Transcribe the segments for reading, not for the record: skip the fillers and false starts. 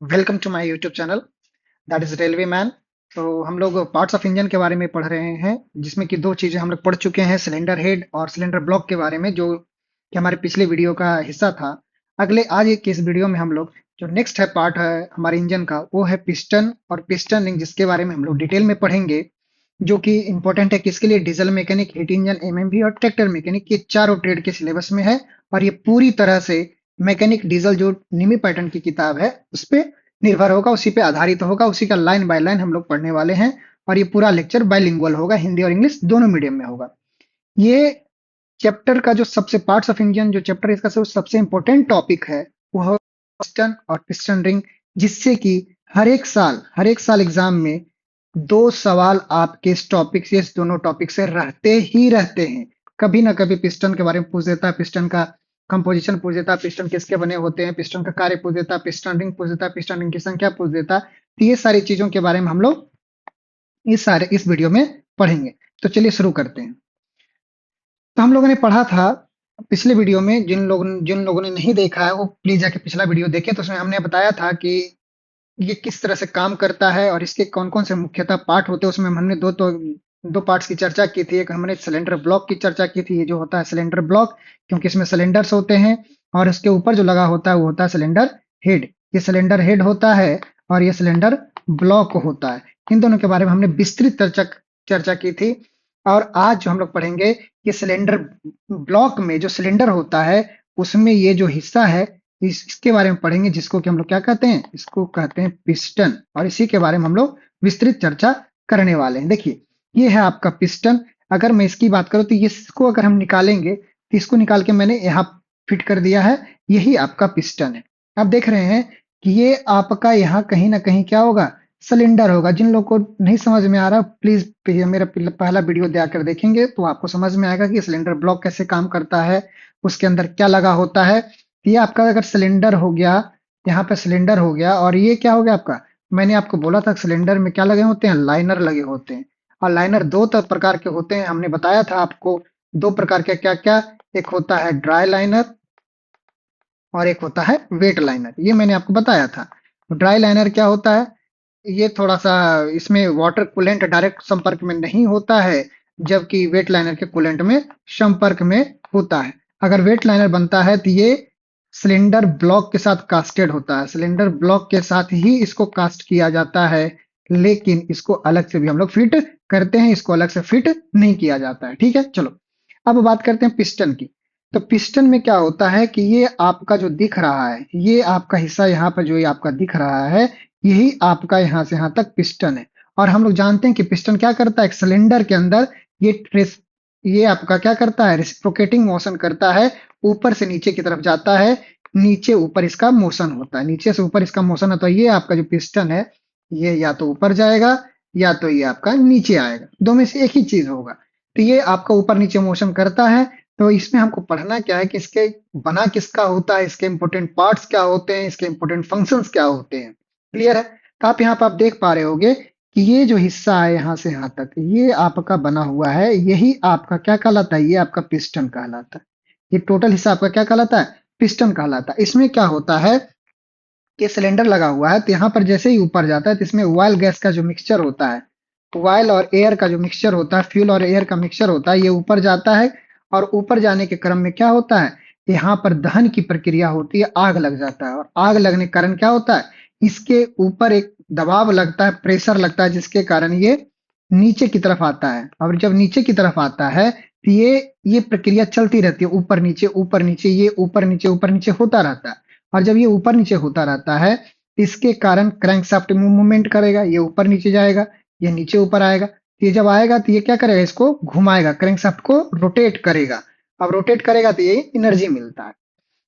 Welcome to my YouTube channel that is railway man. तो हम लोग पार्ट्स ऑफ इंजन के बारे में पढ़ रहे हैं, जिसमें कि दो चीजें हम लोग पढ़ चुके हैं, सिलेंडर हेड और सिलेंडर ब्लॉक के बारे में, जो कि हमारे पिछले वीडियो का हिस्सा था। अगले आज एक इस वीडियो में हम लोग जो नेक्स्ट है पार्ट है हमारे इंजन का, वो है पिस्टन और पिस्टन रिंग, जिसके बारे में हम लोग डिटेल में पढ़ेंगे। जो कि इंपॉर्टेंट है किसके लिए, diesel mechanic, heat engine, MMV और ट्रैक्टर मैकेनिक, ये चारों ट्रेड के सिलेबस में है। और ये पूरी तरह से मैकेनिक डीजल जो निमी पैटर्न की किताब है उस पे निर्भर होगा, उसी पे आधारित होगा, उसी का लाइन बाय लाइन हम लोग पढ़ने वाले हैं। और ये पूरा लेक्चर बाइलिंगुअल होगा, हिंदी और इंग्लिश दोनों मीडियम में होगा। ये चैप्टर का जो सबसे पार्ट्स ऑफ इंजन जो चैप्टर है, इसका सबसे इंपॉर्टेंट टॉपिक है वो है पिस्टन और पिस्टन रिंग। जिससे कि हर एक साल एग्जाम में दो सवाल आपके इस टॉपिक से, इस दोनों टॉपिक से रहते ही रहते हैं। कभी ना कभी पिस्टन के बारे में पूछ देता है, पिस्टन का कंपोजिशन पूछ देता है, पिस्टन किसके बने होते हैं, पिस्टन का कार्य पूछ देता है, पिस्टन रिंग पूछ देता है, पिस्टन रिंग की संख्या पूछ देता है। तो ये सारी चीजों के बारे में हम लोग इस वीडियो में पढ़ेंगे। तो चलिए शुरू करते हैं। तो हम लोगों ने पढ़ा था पिछले वीडियो में, जिन लोगों ने नहीं देखा है वो प्लीज जाके पिछला वीडियो देखें। तो उसमें हमने बताया था कि ये किस तरह से काम करता है और इसके कौन-कौन से मुख्यतः पार्ट होते हैं। उसमें हमने दो पार्ट्स की चर्चा की थी। एक हमने सिलेंडर ब्लॉक की चर्चा की थी, ये जो होता है सिलेंडर ब्लॉक, क्योंकि इसमें सिलेंडर्स होते हैं। और इसके ऊपर जो लगा होता है वो होता है सिलेंडर हेड। ये सिलेंडर हेड होता है और ये सिलेंडर ब्लॉक होता है। इन दोनों के बारे में हमने विस्तृत चर्चा चर्चा की थी। और आज जो हम लोग पढ़ेंगे, ये सिलेंडर ब्लॉक में जो सिलेंडर होता है उसमें ये जो हिस्सा है, इसके बारे में पढ़ेंगे, जिसको कि हम लोग क्या कहते हैं, इसको कहते हैं पिस्टन। और इसी के बारे में हम लोग विस्तृत चर्चा करने वाले हैं। देखिए, ये है आपका पिस्टन। अगर मैं इसकी बात करूं तो इसको अगर हम निकालेंगे तो इसको निकाल के मैंने यहाँ फिट कर दिया है। यही आपका पिस्टन है। आप देख रहे हैं कि ये आपका यहाँ कहीं ना कहीं क्या होगा, सिलेंडर होगा। जिन लोग को नहीं समझ में आ रहा, प्लीज मेरा पहला वीडियो जाकर देखेंगे तो आपको समझ में आएगा कि सिलेंडर ब्लॉक कैसे काम करता है, उसके अंदर क्या लगा होता है। ये आपका अगर सिलेंडर हो गया, यहाँ पे सिलेंडर हो गया, और ये क्या हो गया आपका, मैंने आपको बोला था सिलेंडर में क्या लगे होते हैं, लाइनर लगे होते हैं। और लाइनर दो प्रकार के होते हैं, हमने बताया था आपको। दो प्रकार के क्या क्या, एक होता है ड्राई लाइनर और एक होता है वेट लाइनर, ये मैंने आपको बताया था। ड्राई लाइनर क्या होता है, ये थोड़ा सा, इसमें वाटर कूलेंट डायरेक्ट संपर्क में नहीं होता है, जबकि वेट लाइनर के कूलेंट में संपर्क में होता है। अगर वेट लाइनर बनता है तो ये सिलेंडर ब्लॉक के साथ कास्टेड होता है, सिलेंडर ब्लॉक के साथ ही इसको कास्ट किया जाता है। लेकिन इसको अलग से भी हम लोग फिट करते हैं, इसको अलग से फिट नहीं किया जाता है। ठीक है, चलो अब बात करते हैं पिस्टन की। तो पिस्टन में क्या होता है कि ये आपका जो दिख रहा है, ये आपका हिस्सा यहाँ पर जो ये आपका दिख रहा है, यही आपका यहाँ से यहाँ तक पिस्टन है। और हम लोग जानते हैं कि पिस्टन क्या करता है, एक सिलेंडर के अंदर ये आपका क्या करता है, रेसिप्रोकेटिंग मोशन करता है। ऊपर से नीचे की तरफ जाता है, नीचे ऊपर इसका मोशन होता है, नीचे से ऊपर इसका मोशन होता है। ये आपका जो पिस्टन है, ये या तो ऊपर जाएगा या तो ये आपका नीचे आएगा, दो में से एक ही चीज होगा। तो ये आपका ऊपर नीचे मोशन करता है। तो इसमें हमको पढ़ना क्या है कि इसके बना किसका होता है, इसके इंपॉर्टेंट पार्ट्स क्या होते हैं, इसके इंपॉर्टेंट फंक्शंस क्या होते हैं। क्लियर है। तो आप यहाँ पर आप देख पा रहे होगे कि ये जो हिस्सा है यहाँ से यहाँ तक, ये आपका बना हुआ है, यही आपका क्या कहलाता है, ये आपका पिस्टन कहलाता है। ये टोटल हिस्सा आपका क्या कहलाता है, पिस्टन कहलाता है। इसमें क्या होता है कि सिलेंडर लगा हुआ है, तो यहाँ पर जैसे ही ऊपर जाता है तो इसमें ऑयल गैस का जो मिक्सचर होता है, ऑयल और एयर का जो मिक्सचर होता है, फ्यूल और एयर का मिक्सचर होता है, ये ऊपर जाता है। और ऊपर जाने के क्रम में क्या होता है, यहाँ पर दहन की प्रक्रिया होती है, आग लग जाता है। और आग लगने के कारण क्या होता है, इसके ऊपर एक दबाव लगता है, प्रेशर लगता है, जिसके कारण ये नीचे की तरफ आता है। और जब नीचे की तरफ आता है तो ये प्रक्रिया चलती रहती है, ऊपर नीचे ऊपर नीचे, ये ऊपर नीचे होता रहता है। और जब ये ऊपर नीचे होता रहता है, इसके कारण क्रैंकशाफ्ट मूवमेंट करेगा, ये ऊपर नीचे जाएगा, ये नीचे ऊपर आएगा। ये जब आएगा तो ये क्या करेगा, इसको घुमाएगा, क्रैंकशाफ्ट को रोटेट करेगा। अब रोटेट करेगा तो ये एनर्जी मिलता है।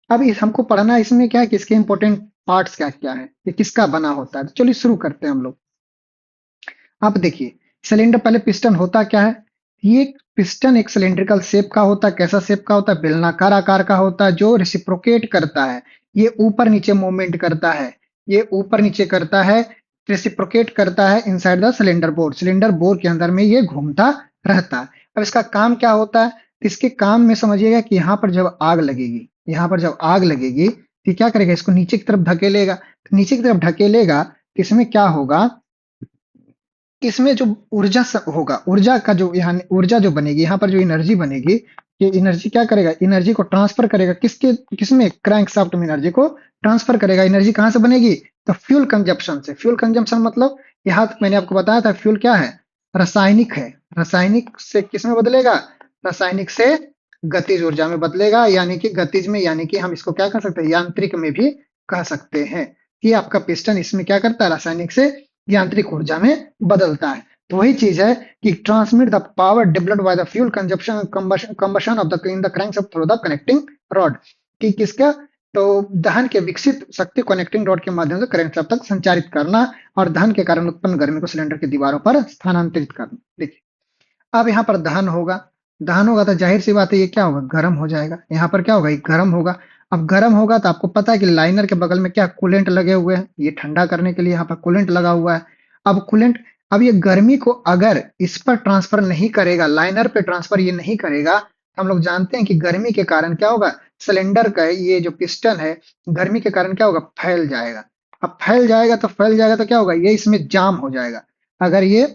अब इस हमको पढ़ना है इसमें क्या है कि इसके इंपॉर्टेंट पार्ट्स क्या क्या है, ये किसका बना होता है। तो चलिए शुरू करते हैं हम लोग। आप देखिए, सिलेंडर पहले पिस्टन होता क्या है, ये पिस्टन एक सिलेंड्रिकल शेप का होता है। कैसा शेप का होता है, बेलनाकार आकार का होता है, जो रेसिप्रोकेट करता है। ये ऊपर नीचे मूवमेंट करता है, ये ऊपर नीचे करता है, रेसिप्रोकेट करता है inside the cylinder board. Cylinder board के अंदर में ये घूमता रहता है। अब इसका काम क्या होता है, तो इसके काम में समझिएगा कि यहाँ पर जब आग लगेगी, यहाँ पर जब आग लगेगी तो ये क्या करेगा, इसको नीचे की तरफ धकेलेगा। तो नीचे की तरफ ढकेलेगा तो इसमें क्या होगा, इसमें जो होगा, ऊर्जा का जो यहाँ ऊर्जा जो बनेगी, यहाँ पर जो एनर्जी बनेगी, ये एनर्जी क्या करेगा, एनर्जी को ट्रांसफर करेगा किसके, किसमें, क्रैंकशाफ्ट में एनर्जी को ट्रांसफर करेगा। एनर्जी कहाँ से बनेगी, तो फ्यूल कंजप्शन से। फ्यूल कंजप्शन मतलब यहाँ तक मैंने आपको बताया था, फ्यूल क्या है, रासायनिक है। रासायनिक से किस में बदलेगा, रासायनिक से गतिज ऊर्जा में बदलेगा, यानी कि गतिज में, यानी कि हम इसको क्या कर सकते हैं, यांत्रिक में भी कह सकते हैं। ये आपका पिस्टन इसमें क्या करता है, रासायनिक से यांत्रिक ऊर्जा में बदलता है। तो वही चीज है कि transmit the power developed by the fuel consumption combustion of the in the crankshaft through the connecting rod, कि किसका, तो दहन के विकसित शक्ति कनेक्टिंग रॉड के माध्यम से क्रैंकशाफ्ट तक संचारित करना और दहन के कारण उत्पन्न गर्मी को सिलेंडर की दीवारों पर स्थानांतरित करना। देखिए अब यहाँ पर दहन होगा, दहन होगा तो जाहिर सी बात है ये क्या होगा, गर्म हो जाएगा। यहाँ पर क्या होगा, ये गर्म होगा। अब गर्म होगा तो आपको पता है कि लाइनर के बगल में क्या कूलेंट लगे हुए हैं, ये ठंडा करने के लिए यहाँ पर कूलेंट लगा हुआ है। अब कूलेंट, अब ये गर्मी को अगर इस पर ट्रांसफर नहीं करेगा, लाइनर पे ट्रांसफर ये नहीं करेगा, तो हम लोग जानते हैं कि गर्मी के कारण क्या होगा, सिलेंडर का ये जो पिस्टन है, गर्मी के कारण क्या होगा, फैल जाएगा। अब फैल जाएगा तो क्या होगा, ये इसमें जाम हो जाएगा। अगर ये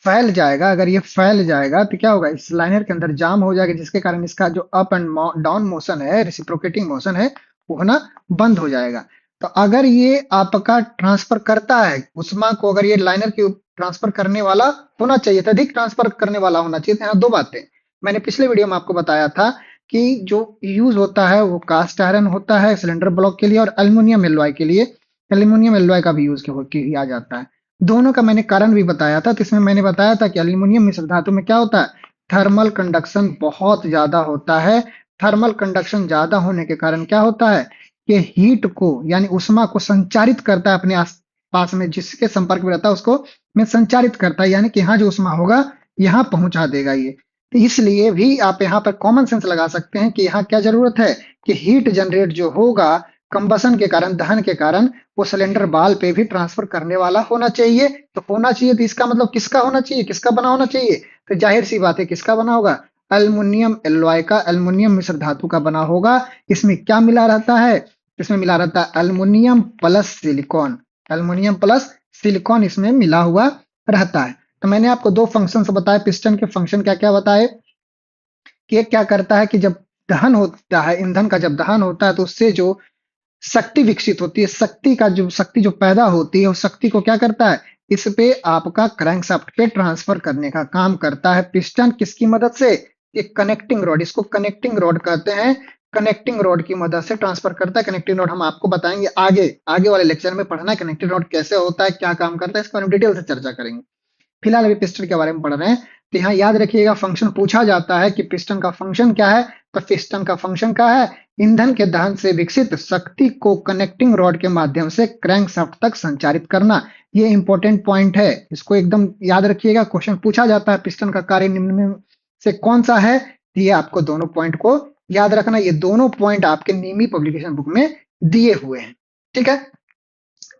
फैल जाएगा, अगर ये फैल जाएगा तो क्या होगा, इस लाइनर के अंदर जाम हो जाएगा, जिसके कारण इसका जो अप एंड डाउन मोशन है, रेसिप्रोकेटिंग मोशन है, वो होना बंद हो जाएगा। तो अगर ये आपका ट्रांसफर करता है उष्मा को, अगर ये लाइनर के ट्रांसफर करने वाला होना चाहिए था, अधिक ट्रांसफर करने वाला होना चाहिए था। यहाँ दो बातें मैंने पिछले वीडियो में आपको बताया था कि जो यूज होता है वो कास्ट आयरन होता है सिलेंडर ब्लॉक के लिए, और एल्युमिनियम एलॉय के लिए एल्युमिनियम एलॉय का भी यूज किया जाता है। दोनों का मैंने कारण भी बताया था। तो इसमें मैंने बताया था कि एल्यूमिनियम मिश्र धातु में क्या होता है, थर्मल कंडक्शन बहुत ज्यादा होता है। थर्मल कंडक्शन ज्यादा होने के कारण क्या होता है कि हीट को, यानी उष्मा को संचारित करता है अपने आस पास में, जिसके संपर्क में रहता है उसको में संचारित करता है, यानी कि यहाँ जो उष्मा होगा यहाँ पहुंचा देगा ये। तो इसलिए भी आप यहाँ पर कॉमन सेंस लगा सकते हैं कि यहाँ क्या जरूरत है कि हीट जनरेट जो होगा कंबसन के कारण, दहन के कारण, वो सिलेंडर बाल पे भी ट्रांसफर करने वाला होना चाहिए। तो होना चाहिए तो इसका मतलब किसका होना चाहिए, किसका बना होना चाहिए, तो जाहिर सी बात है किसका बना होगा, एल्युमिनियम एलॉय का, एल्युमिनियम मिश्र धातु का बना होगा। इसमें क्या मिला रहता है, इसमें मिला रहता है aluminium plus silicon, aluminium plus silicon इसमें मिला हुआ रहता है। तो मैंने आपको दो फंक्शन बताए, पिस्टन के फंक्शन क्या क्या बताए, कि एक क्या करता है कि जब दहन होता है, ईंधन का जब दहन होता है तो उससे जो शक्ति विकसित होती है, शक्ति जो पैदा होती है, उस शक्ति को क्या करता है, इस पे आपका क्रैंकशाफ्ट पे ट्रांसफर करने का काम करता है पिस्टन। किसकी मदद से, एक कनेक्टिंग रॉड, इसको कनेक्टिंग रॉड कहते हैं, कनेक्टिंग रॉड की मदद से ट्रांसफर करता है। कनेक्टिंग रॉड हम आपको बताएंगे आगे आगे वाले लेक्चर में पढ़ना है, कनेक्टिंग रॉड कैसे होता है, क्या काम करता है, इसको हम डिटेल से चर्चा करेंगे। फिलहाल अभी पिस्टन के बारे में पढ़ रहे हैं। तो यहाँ याद रखिएगा, फंक्शन पूछा जाता है कि पिस्टन का फंक्शन क्या है, तो पिस्टन का फंक्शन क्या है, ईंधन के दहन से विकसित शक्ति को कनेक्टिंग रॉड के माध्यम से क्रैंकशाफ्ट तक संचारित करना। ये इंपॉर्टेंट पॉइंट है, इसको एकदम याद रखिएगा। क्वेश्चन पूछा जाता है पिस्टन का कार्य निम्न में से कौन सा है, तो ये आपको दोनों पॉइंट को याद रखना। ये दोनों पॉइंट आपके नीमी पब्लिकेशन बुक में दिए हुए हैं, ठीक है।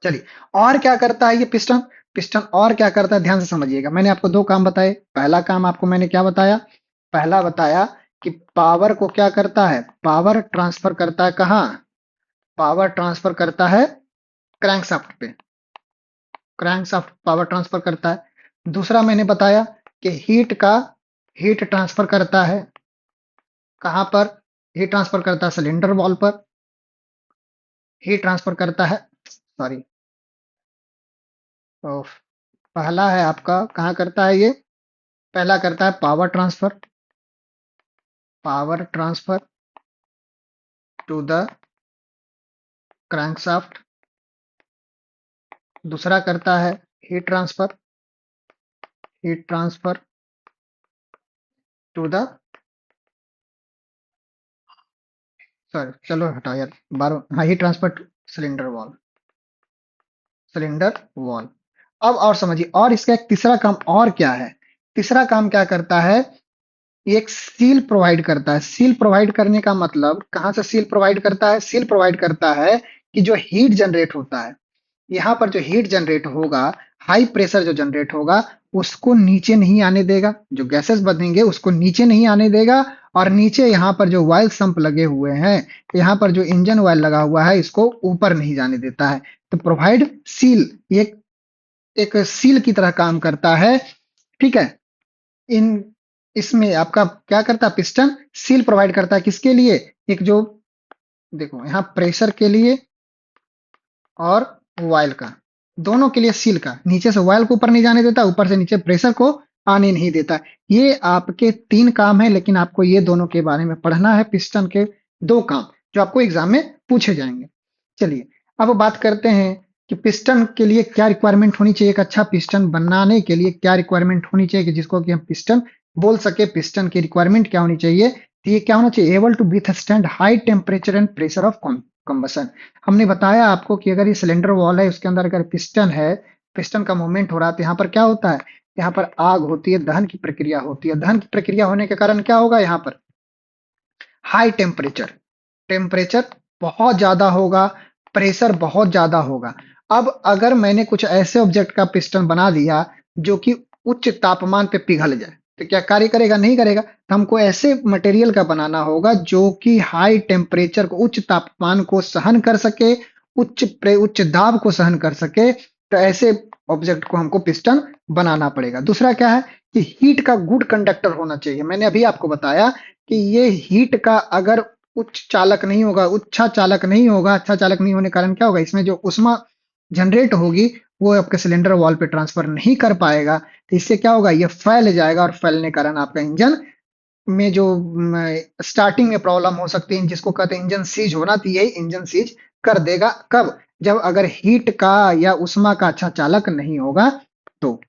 चलिए, और क्या करता है ये पिस्टन, पिस्टन और क्या करता है ध्यान से समझिएगा। मैंने आपको दो काम बताए। पहला काम आपको मैंने क्या बताया, पहला बताया कि पावर को क्या करता है, पावर ट्रांसफर करता है कहाँ, पावर ट्रांसफर करता है क्रैंकशाफ्ट पे, क्रैंकशाफ्ट पावर ट्रांसफर करता है। दूसरा मैंने बताया कि हीट ट्रांसफर करता है कहाँ पर, हीट ट्रांसफर करता है सिलेंडर वॉल पर, हीट ट्रांसफर करता है, सॉरी, तो पहला है आपका कहाँ करता है ये, पहला करता है power transfer, power transfer to the crankshaft. दूसरा करता है heat transfer, heat transfer to the, sorry चलो हटाओ यार, बारो, हाँ, heat transfer to cylinder wall, cylinder wall. अब और समझिए, और इसका एक तीसरा काम और क्या है, तीसरा काम क्या करता है, एक सील प्रोवाइड करता है। सील प्रोवाइड करने का मतलब, कहां से सील प्रोवाइड करता है, सील प्रोवाइड करता है कि जो हीट जनरेट होता है, यहाँ पर जो हीट जनरेट होगा, हाई प्रेशर जो जनरेट होगा उसको नीचे नहीं आने देगा, जो गैसेस बनेंगे उसको नीचे नहीं आने देगा, और नीचे यहाँ पर जो ऑयल संप लगे हुए हैं, यहाँ पर जो इंजन ऑयल लगा हुआ है, इसको ऊपर नहीं जाने देता है। तो प्रोवाइड सील, एक एक सील की तरह काम करता है। ठीक है, इन इसमें आपका क्या करता है, पिस्टन सील प्रोवाइड करता है किसके लिए, एक जो देखो यहाँ प्रेशर के लिए और ऑयल का, दोनों के लिए सील का, नीचे से ऑयल को ऊपर नहीं जाने देता, ऊपर से नीचे प्रेशर को आने नहीं देता। ये आपके 3 काम है, लेकिन आपको ये दोनों के बारे में पढ़ना है, पिस्टन के 2 काम जो आपको एग्जाम में पूछे जाएंगे। चलिए अब बात करते हैं कि पिस्टन के लिए क्या रिक्वायरमेंट होनी चाहिए, एक अच्छा पिस्टन बनाने के लिए क्या रिक्वायरमेंट होनी चाहिए कि जिसको कि हम पिस्टन बोल सके। पिस्टन की रिक्वायरमेंट क्या होनी चाहिए, तो ये क्या होना चाहिए, able to withstand high temperature and pressure of combustion. हमने बताया आपको कि अगर ये सिलेंडर वॉल है, उसके अंदर अगर पिस्टन है, पिस्टन का मूवमेंट हो रहा है, तो यहाँ पर क्या होता है, यहाँ पर आग होती है, दहन की प्रक्रिया होती है। दहन की प्रक्रिया होने के कारण क्या होगा, यहाँ पर हाई टेम्परेचर, टेम्परेचर बहुत ज्यादा होगा, प्रेशर बहुत ज्यादा होगा। अब अगर मैंने कुछ ऐसे ऑब्जेक्ट का पिस्टन बना दिया जो कि उच्च तापमान पे पिघल जाए, तो क्या कार्य करेगा, नहीं करेगा। तो हमको ऐसे मटेरियल का बनाना होगा जो कि हाई टेम्परेचर को, उच्च तापमान को सहन कर सके, उच्च दाब को सहन कर सके। तो ऐसे ऑब्जेक्ट को हमको पिस्टन बनाना पड़ेगा। दूसरा क्या है कि हीट का गुड कंडक्टर होना चाहिए। मैंने अभी आपको बताया कि ये हीट का अगर उच्च चालक नहीं होगा, अच्छा चालक नहीं होगा, अच्छा चालक नहीं होने के कारण क्या होगा, इसमें जो उष्मा जनरेट होगी वो आपके सिलेंडर वॉल पे ट्रांसफर नहीं कर पाएगा। तो इससे क्या होगा, ये फैल जाएगा, और फैलने के कारण आपका इंजन में जो स्टार्टिंग में प्रॉब्लम हो सकती है, जिसको कहते हैं इंजन सीज होना, तो यही इंजन सीज कर देगा। कब, जब अगर हीट का या उष्मा का अच्छा चालक नहीं होगा। तो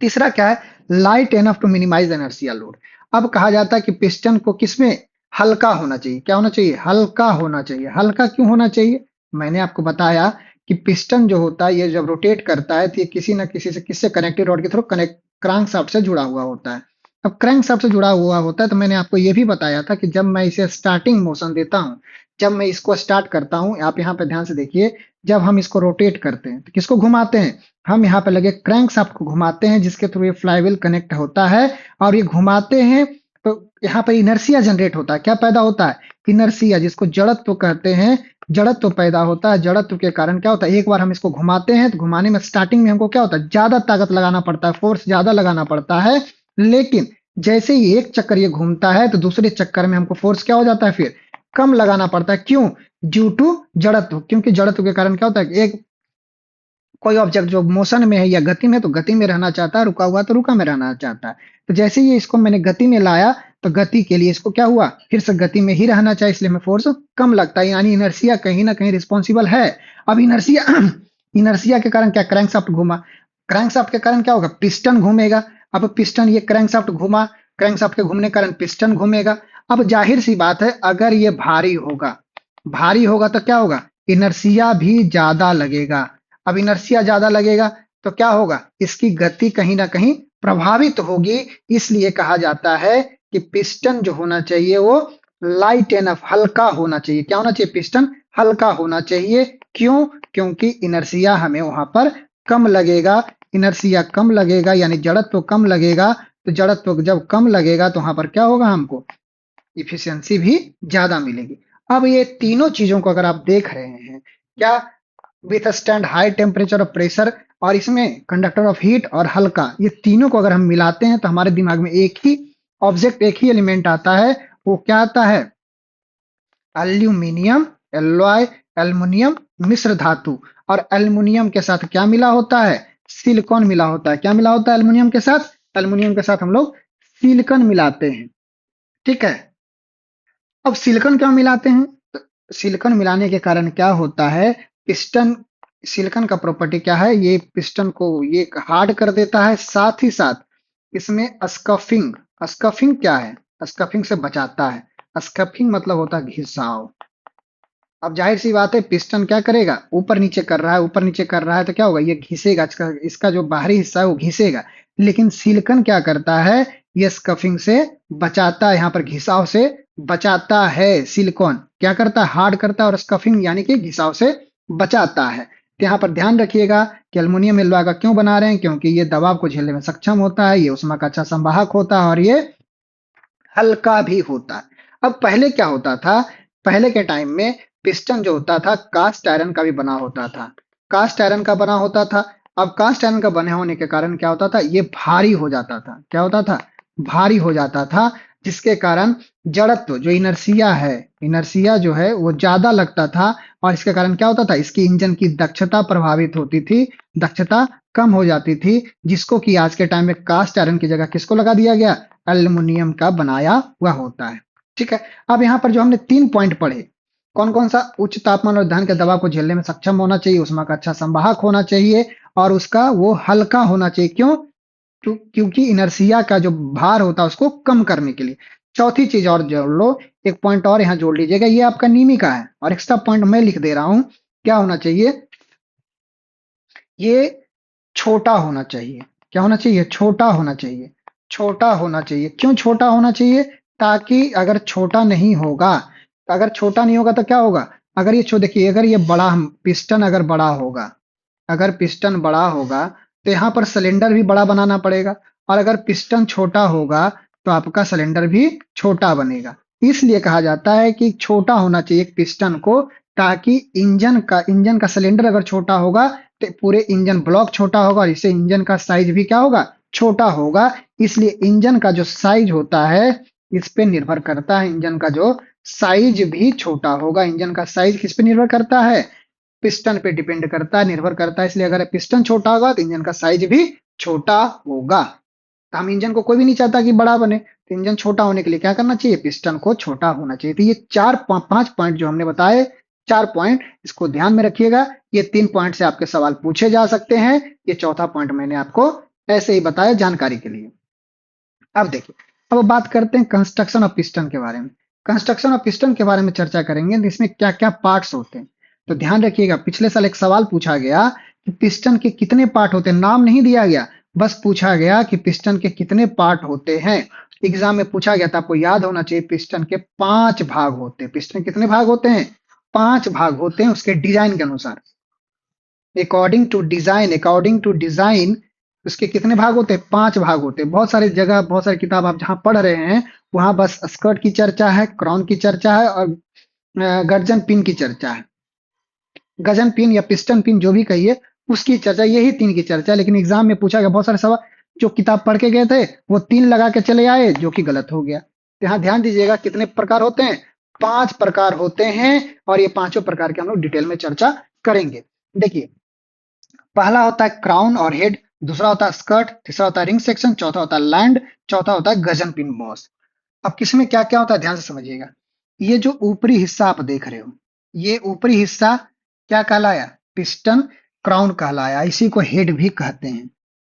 तीसरा क्या है, light enough to minimise inertia load. अब कहा जाता है कि पिस्टन को किसमें हल्का होना चाहिए, क्या होना चाहिए, हल्का होना चाहिए। हल्का क्यों होना चाहिए, मैंने आपको बताया कि पिस्टन जो होता है ये जब रोटेट करता है तो ये किसी न किसी से, किससे, कनेक्टेड रॉड के थ्रू कनेक्ट क्रैंक शाफ्ट से जुड़ा हुआ होता है। अब क्रैंक शाफ्ट से जुड़ा हुआ होता है, तो मैंने आपको ये भी बताया था कि जब मैं इसे स्टार्टिंग मोशन देता हूं, जब मैं इसको स्टार्ट करता हूं, आप यहाँ पे ध्यान से देखिए, जब हम इसको रोटेट करते हैं तो किसको घुमाते हैं, हम यहाँ पे लगे क्रैंक शाफ्ट को घुमाते हैं, जिसके थ्रू ये फ्लाईव्हील कनेक्ट होता है, और ये घुमाते हैं तो यहाँ पर इनर्शिया जनरेट होता है। क्या पैदा होता है, इनर्शिया, जिसको जड़त्व कहते हैं। जड़त्व पैदा होता है। जड़त्व के कारण क्या होता है, एक बार हम इसको घुमाते हैं तो घुमाने में स्टार्टिंग में हमको क्या होता है, ज्यादा ताकत लगाना पड़ता है, फोर्स ज्यादा लगाना पड़ता है। लेकिन जैसे ही एक चक्कर ये घूमता है तो दूसरे चक्कर में हमको फोर्स क्या हो जाता है, फिर कम लगाना पड़ता है। क्यों, ड्यू टू जड़त्व, क्योंकि जड़त्व के कारण क्या होता है, एक कोई ऑब्जेक्ट जो मोशन में है या गति में, तो गति में रहना चाहता है, रुका हुआ तो रुका में रहना चाहता है। तो जैसे ही इसको मैंने गति में लाया, तो गति के लिए इसको क्या हुआ, फिर से गति में ही रहना चाहिए, इसलिए हमें फोर्स कम लगता है, यानी इनर्शिया कहीं ना कहीं रिस्पॉन्सिबल है। अब इनर्शिया इनर्शिया के कारण क्या, क्रैंकशाफ्ट घूमा, क्रैंकशाफ्ट के कारण क्या होगा, पिस्टन घूमेगा। अब पिस्टन, ये क्रैंकशाफ्ट घूमा, क्रैंकशाफ्ट के घूमने के कारण पिस्टन घूमेगा। अब जाहिर सी बात है, अगर ये भारी होगा, भारी होगा तो क्या होगा, इनर्शिया भी ज्यादा लगेगा। अब इनर्शिया ज्यादा लगेगा तो क्या होगा, इसकी गति कहीं ना कहीं प्रभावित होगी। इसलिए कहा जाता है कि पिस्टन जो होना चाहिए वो लाइट एनफ, हल्का होना चाहिए। क्या होना चाहिए, पिस्टन हल्का होना चाहिए। क्यों, क्योंकि इनर्शिया हमें वहां पर कम लगेगा। इनर्शिया कम लगेगा यानी जड़त्व कम लगेगा। तो जड़त्व जब कम लगेगा तो वहां पर क्या होगा, हमको इफिशियंसी भी ज्यादा मिलेगी। अब ये तीनों चीजों को अगर आप देख रहे हैं, क्या, विथ स्टैंड हाई टेम्परेचर और प्रेशर, और इसमें कंडक्टर ऑफ हीट और हल्का, ये तीनों को अगर हम मिलाते हैं तो हमारे दिमाग में एक ही ऑब्जेक्ट, एक ही एलिमेंट आता है। वो क्या आता है, एल्यूमिनियम एलॉय, एल्युमिनियम मिश्र धातु। और एल्युमिनियम के साथ क्या मिला होता है, सिलिकॉन मिला होता है। क्या मिला होता है एल्युमिनियम के साथ, एल्युमिनियम के साथ हम लोग सिलिकॉन मिलाते हैं। ठीक है, अब सिलिकॉन क्यों मिलाते हैं, तो सिलिकॉन मिलाने के कारण क्या होता है, पिस्टन, सिलिकॉन का प्रॉपर्टी क्या है, ये पिस्टन को ये हार्ड कर देता है, साथ ही साथ इसमें स्कफिंग, स्कफिंग क्या है, स्कफिंग से बचाता है। स्कफिंग मतलब होता है घिसाव। अब जाहिर सी बात है, पिस्टन क्या करेगा, ऊपर नीचे कर रहा है, ऊपर नीचे कर रहा है, तो क्या होगा, ये घिसेगा, इसका इसका जो बाहरी हिस्सा है वो घिसेगा। लेकिन सिलिकॉन क्या करता है, ये स्कफिंग से बचाता है, यहाँ पर घिसाव से बचाता है। सिलिकॉन क्या करता है, हार्ड करता है, और स्कफिंग यानी कि घिसाव से बचाता है। तो यहाँ पर ध्यान रखिएगा कि एल्युमिनियम एलॉय क्यों बना रहे हैं, क्योंकि ये दबाव को झेलने में सक्षम होता है, ये ऊष्मा का अच्छा संवाहक होता है और ये हल्का भी होता है। अब पहले क्या होता था, पहले के टाइम में पिस्टन जो होता था कास्ट आयरन का भी बना होता था, कास्ट आयरन का बना होता था। अब कास्ट आयरन का बने होने के कारण क्या होता था, ये भारी हो जाता था। क्या होता था, भारी हो जाता था, जिसके कारण जड़त्व जो इनर्सिया है, इनर्सिया जो है वो ज्यादा लगता था और इसके कारण क्या होता था, इसकी इंजन की दक्षता प्रभावित होती थी, दक्षता कम हो जाती थी, जिसको कि आज के टाइम में कास्ट आयरन की जगह किसको लगा दिया गया, एल्युमिनियम का बनाया हुआ होता है। ठीक है, अब यहाँ पर जो हमने 3 पॉइंट पढ़े, कौन कौन सा, उच्च तापमान और दहन के दबाव को झेलने में सक्षम होना चाहिए, ऊष्मा का अच्छा संवाहक होना चाहिए और उसका वो हल्का होना चाहिए। क्यों, क्योंकि इनर्सिया का जो भार होता है उसको कम करने के लिए। चौथी चीज और जोड़ लो, एक पॉइंट और यहाँ जोड़ लीजिएगा, ये आपका नीमी का है और एक्स्ट्रा पॉइंट मैं लिख दे रहा हूं। क्या होना चाहिए, ये छोटा होना चाहिए। क्या होना चाहिए, छोटा होना चाहिए, छोटा होना चाहिए। क्यों छोटा होना चाहिए, ताकि अगर छोटा नहीं होगा, अगर छोटा नहीं होगा तो क्या होगा, अगर ये देखिए, अगर ये बड़ा पिस्टन अगर बड़ा होगा, अगर पिस्टन बड़ा होगा तो यहाँ पर सिलेंडर भी बड़ा बनाना पड़ेगा और अगर पिस्टन छोटा होगा तो आपका सिलेंडर भी छोटा बनेगा। इसलिए कहा जाता है कि छोटा होना चाहिए पिस्टन को, ताकि इंजन का सिलेंडर अगर छोटा होगा तो पूरे इंजन ब्लॉक छोटा होगा और इससे इंजन का साइज भी क्या होगा, छोटा होगा। इसलिए इंजन का जो साइज होता है इस पे निर्भर करता है, इंजन का जो साइज भी छोटा होगा। इंजन का साइज किस पे निर्भर करता है, पिस्टन पे डिपेंड करता है, निर्भर करता है। इसलिए अगर पिस्टन छोटा होगा तो इंजन का साइज भी छोटा होगा। तो हम इंजन को, कोई भी नहीं चाहता कि बड़ा बने, तो इंजन छोटा होने के लिए क्या करना चाहिए, पिस्टन को छोटा होना चाहिए। तो ये 4-5 पॉइंट जो हमने बताए, 4 पॉइंट, इसको ध्यान में रखिएगा। ये 3 पॉइंट से आपके सवाल पूछे जा सकते हैं। ये चौथा पॉइंट मैंने आपको ऐसे ही बताया जानकारी के लिए। अब देखिए, अब बात करते हैं कंस्ट्रक्शन ऑफ पिस्टन के बारे में। कंस्ट्रक्शन ऑफ पिस्टन के बारे में चर्चा करेंगे, तो इसमें क्या क्या पार्ट्स होते हैं। तो ध्यान रखिएगा, पिछले साल एक सवाल पूछा गया कि पिस्टन के कितने पार्ट होते हैं, नाम नहीं दिया गया, बस पूछा गया कि पिस्टन के कितने पार्ट होते हैं। एग्जाम में पूछा गया था, आपको याद होना चाहिए, पिस्टन के 5 भाग होते हैं। पिस्टन कितने भाग होते हैं, 5 भाग होते हैं उसके डिजाइन के अनुसार। अकॉर्डिंग टू डिजाइन उसके कितने भाग होते हैं, 5 भाग होते हैं। बहुत सारी जगह, बहुत सारी किताब आप जहां पढ़ रहे हैं वहां बस स्कर्ट की चर्चा है, क्राउन की चर्चा है और गर्जन पिन की चर्चा है। गजन पिन या पिस्टन पिन जो भी कहिए, उसकी चर्चा, यही 3 की चर्चा है। लेकिन एग्जाम में पूछा गया बहुत सारे सवाल, जो किताब पढ़ के गए थे वो 3 लगा के चले आए, जो कि गलत हो गया। तो यहाँ ध्यान दीजिएगा, कितने प्रकार होते हैं, 5 प्रकार होते हैं और ये पांचों प्रकार के हम लोग डिटेल में चर्चा करेंगे। देखिए, पहला होता है क्राउन और हेड, दूसरा होता है स्कर्ट, तीसरा होता है रिंग सेक्शन, चौथा होता है लैंड, चौथा होता है गजन पिन बॉस। अब किसमें क्या क्या होता है, ध्यान से समझिएगा। ये जो ऊपरी हिस्सा आप देख रहे हो, ये ऊपरी हिस्सा क्या कहलाया, पिस्टन क्राउन कहलाया, इसी को हेड भी कहते हैं।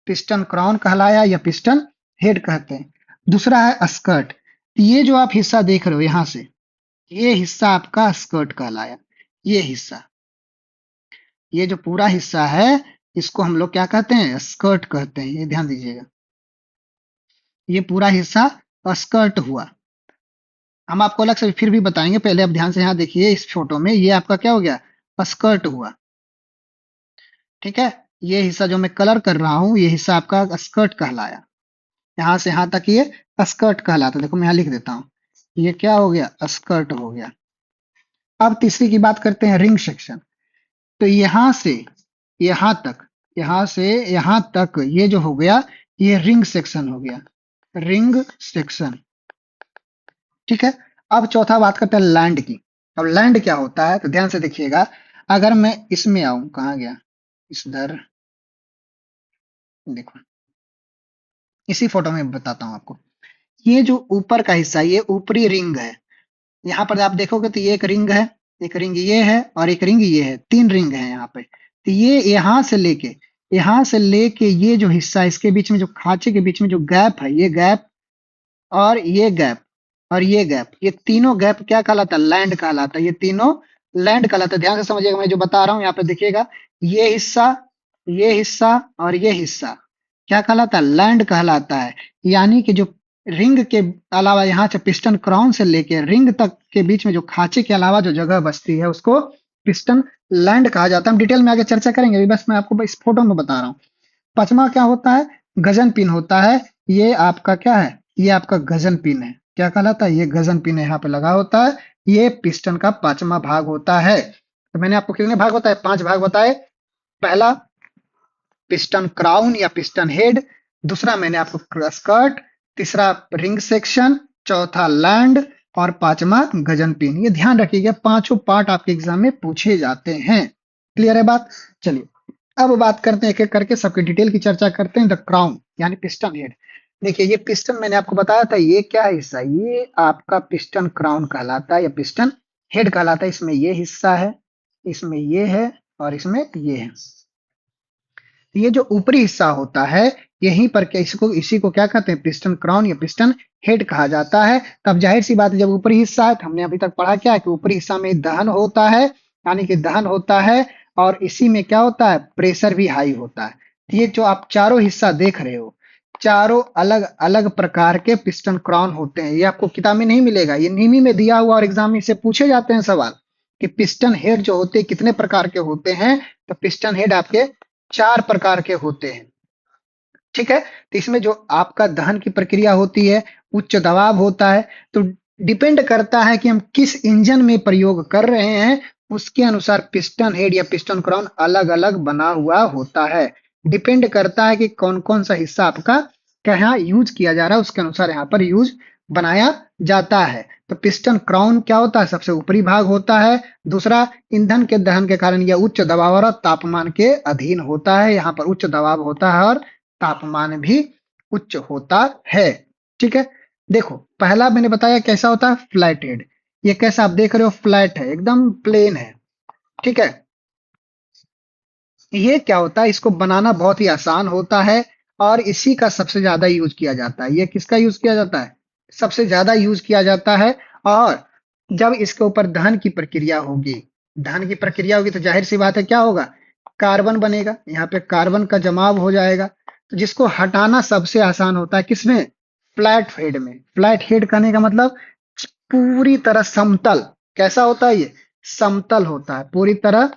पिस्टन क्राउन कहलाया या पिस्टन हेड कहते हैं। दूसरा है स्कर्ट, ये जो आप हिस्सा देख रहे हो यहां से, ये हिस्सा आपका स्कर्ट कहलाया। ये हिस्सा, ये जो पूरा हिस्सा है इसको हम लोग क्या कहते हैं, स्कर्ट कहते हैं। ये ध्यान दीजिएगा, ये पूरा हिस्सा स्कर्ट हुआ। हम आपको अलग से फिर भी बताएंगे, पहले आप ध्यान से यहाँ देखिए, इस फोटो में ये आपका क्या हो गया, स्कर्ट हुआ। ठीक है, ये हिस्सा जो मैं कलर कर रहा हूं, ये हिस्सा आपका स्कर्ट कहलाया। यहां से यहां तक ये स्कर्ट कहलाता। देखो मैं यहाँ लिख देता हूँ, ये क्या हो गया, स्कर्ट हो गया। अब तीसरी की बात करते हैं, रिंग सेक्शन। तो यहां से यहां तक, यहां से यहां तक ये जो हो गया, ये रिंग सेक्शन हो गया, रिंग सेक्शन। ठीक है, अब चौथा बात करते हैं लैंड की। अब लैंड क्या होता है, तो ध्यान से देखिएगा, अगर मैं इसमें आऊं, कहाँ गया, इधर देखो, इसी फोटो में बताता हूं आपको। ये जो ऊपर का हिस्सा, ये ऊपरी रिंग है। यहाँ पर आप देखोगे तो ये एक रिंग है, एक रिंग ये है और एक रिंग ये है, 3 रिंग है यहाँ पे। तो ये यहाँ से लेके ये जो हिस्सा, इसके बीच में जो खांचे के बीच में जो गैप है, ये गैप और ये गैप और ये गैप, ये तीनों गैप क्या कहलाता है, लैंड कहलाता है। ये तीनों लैंड कहलाता है। ध्यान से समझिएगा, मैं जो बता रहा हूँ यहाँ पे देखिएगा, ये हिस्सा, ये हिस्सा और ये हिस्सा क्या कहलाता है, लैंड कहलाता है। यानी कि जो रिंग के अलावा, यहाँ से पिस्टन क्राउन से लेके रिंग तक के बीच में जो खांचे के अलावा जो जगह बचती है उसको पिस्टन लैंड कहा जाता है। हम डिटेल में आगे चर्चा करेंगे, अभी बस मैं आपको इस फोटो में बता रहा हूँ। पांचवा क्या होता है? गजन पिन होता है। ये आपका क्या है? ये आपका गजन पिन है। क्या कहलाता है? ये गजन पिन यहाँ पे लगा होता है। ये पिस्टन का पांचवा भाग होता है। तो मैंने आपको कितने भाग बताए? 5 भाग बताए। पहला पिस्टन क्राउन या पिस्टन हेड, दूसरा मैंने आपको स्कर्ट, तीसरा रिंग सेक्शन, चौथा लैंड और पांचवा गजन पिन। ये ध्यान रखिएगा, पांचों पार्ट आपके एग्जाम में पूछे जाते हैं। क्लियर है बात? चलिए अब बात करते हैं, एक एक करके सबके डिटेल की चर्चा करते हैं। द क्राउन यानी पिस्टन हेड। देखिए ये पिस्टन मैंने आपको बताया था, ये क्या हिस्सा है? ये आपका पिस्टन क्राउन कहलाता है या पिस्टन हेड कहलाता है। इसमें ये हिस्सा है, इसमें ये है और इसमें ये है। ये जो ऊपरी हिस्सा होता है, यहीं पर क्या इसको इसी को क्या कहते हैं? पिस्टन क्राउन या पिस्टन हेड कहा जाता है। तब जाहिर सी बात है, जब ऊपरी हिस्सा है तो हमने अभी तक पढ़ा क्या है कि ऊपरी हिस्सा में दहन होता है, यानी कि दहन होता है और इसी में क्या होता है? प्रेशर भी हाई होता है। ये जो आप चारों हिस्सा देख रहे हो, चारों अलग अलग प्रकार के पिस्टन क्राउन होते हैं। ये आपको किताब में नहीं मिलेगा, ये नीमी में दिया हुआ और एग्जाम में से पूछे जाते हैं सवाल कि पिस्टन हेड जो होते हैं कितने प्रकार के होते हैं। तो पिस्टन हेड आपके 4 प्रकार के होते हैं। ठीक है? तो इसमें जो आपका दहन की प्रक्रिया होती है, उच्च दबाव होता है। तो डिपेंड करता है कि हम किस इंजन में प्रयोग कर रहे हैं, उसके अनुसार पिस्टन हेड या पिस्टन क्राउन अलग अलग बना हुआ होता है। डिपेंड करता है कि कौन कौन सा हिस्सा आपका कहाँ यूज किया जा रहा है, उसके अनुसार यहाँ पर यूज बनाया जाता है। तो पिस्टन क्राउन क्या होता है? सबसे ऊपरी भाग होता है। दूसरा, ईंधन के दहन के कारण यह उच्च दबाव और तापमान के अधीन होता है। यहाँ पर उच्च दबाव होता है और तापमान भी उच्च होता है। ठीक है? देखो पहला मैंने बताया कैसा होता है? Flat head. ये कैसा आप देख रहे हो? फ्लैट है, एकदम प्लेन है। ठीक है? ये क्या होता है? इसको बनाना बहुत ही आसान होता है और इसी का सबसे ज्यादा यूज किया जाता है। ये किसका यूज किया जाता है? सबसे ज्यादा यूज किया जाता है। और जब इसके ऊपर दहन की प्रक्रिया होगी, दहन की प्रक्रिया होगी तो जाहिर सी बात है क्या होगा? कार्बन बनेगा, यहाँ पे कार्बन का जमाव हो जाएगा। तो जिसको हटाना सबसे आसान होता है किसमें? फ्लैट हेड में। फ्लैट हेड कहने का मतलब पूरी तरह समतल। कैसा होता है ये? समतल होता है, पूरी तरह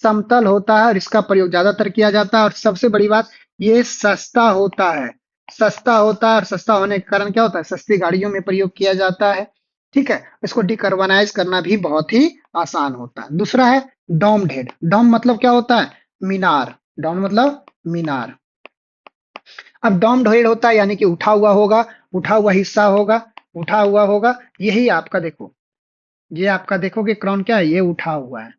समतल होता है और इसका प्रयोग ज्यादातर किया जाता है। और सबसे बड़ी बात, ये सस्ता होता है। सस्ता होता है और सस्ता होने के कारण क्या होता है? सस्ती गाड़ियों में प्रयोग किया जाता है। ठीक है? इसको डिकार्बोनाइज करना भी बहुत ही आसान होता है। दूसरा है डोम्ड हेड। डोम मतलब क्या होता है? मीनार। डोम मतलब मीनार। अब डोम्ड हेड होता है यानी कि उठा हुआ होगा, उठा हुआ हिस्सा होगा, उठा हुआ होगा। यही आपका देखो, ये आपका देखोगे क्राउन क्या है? ये उठा हुआ है,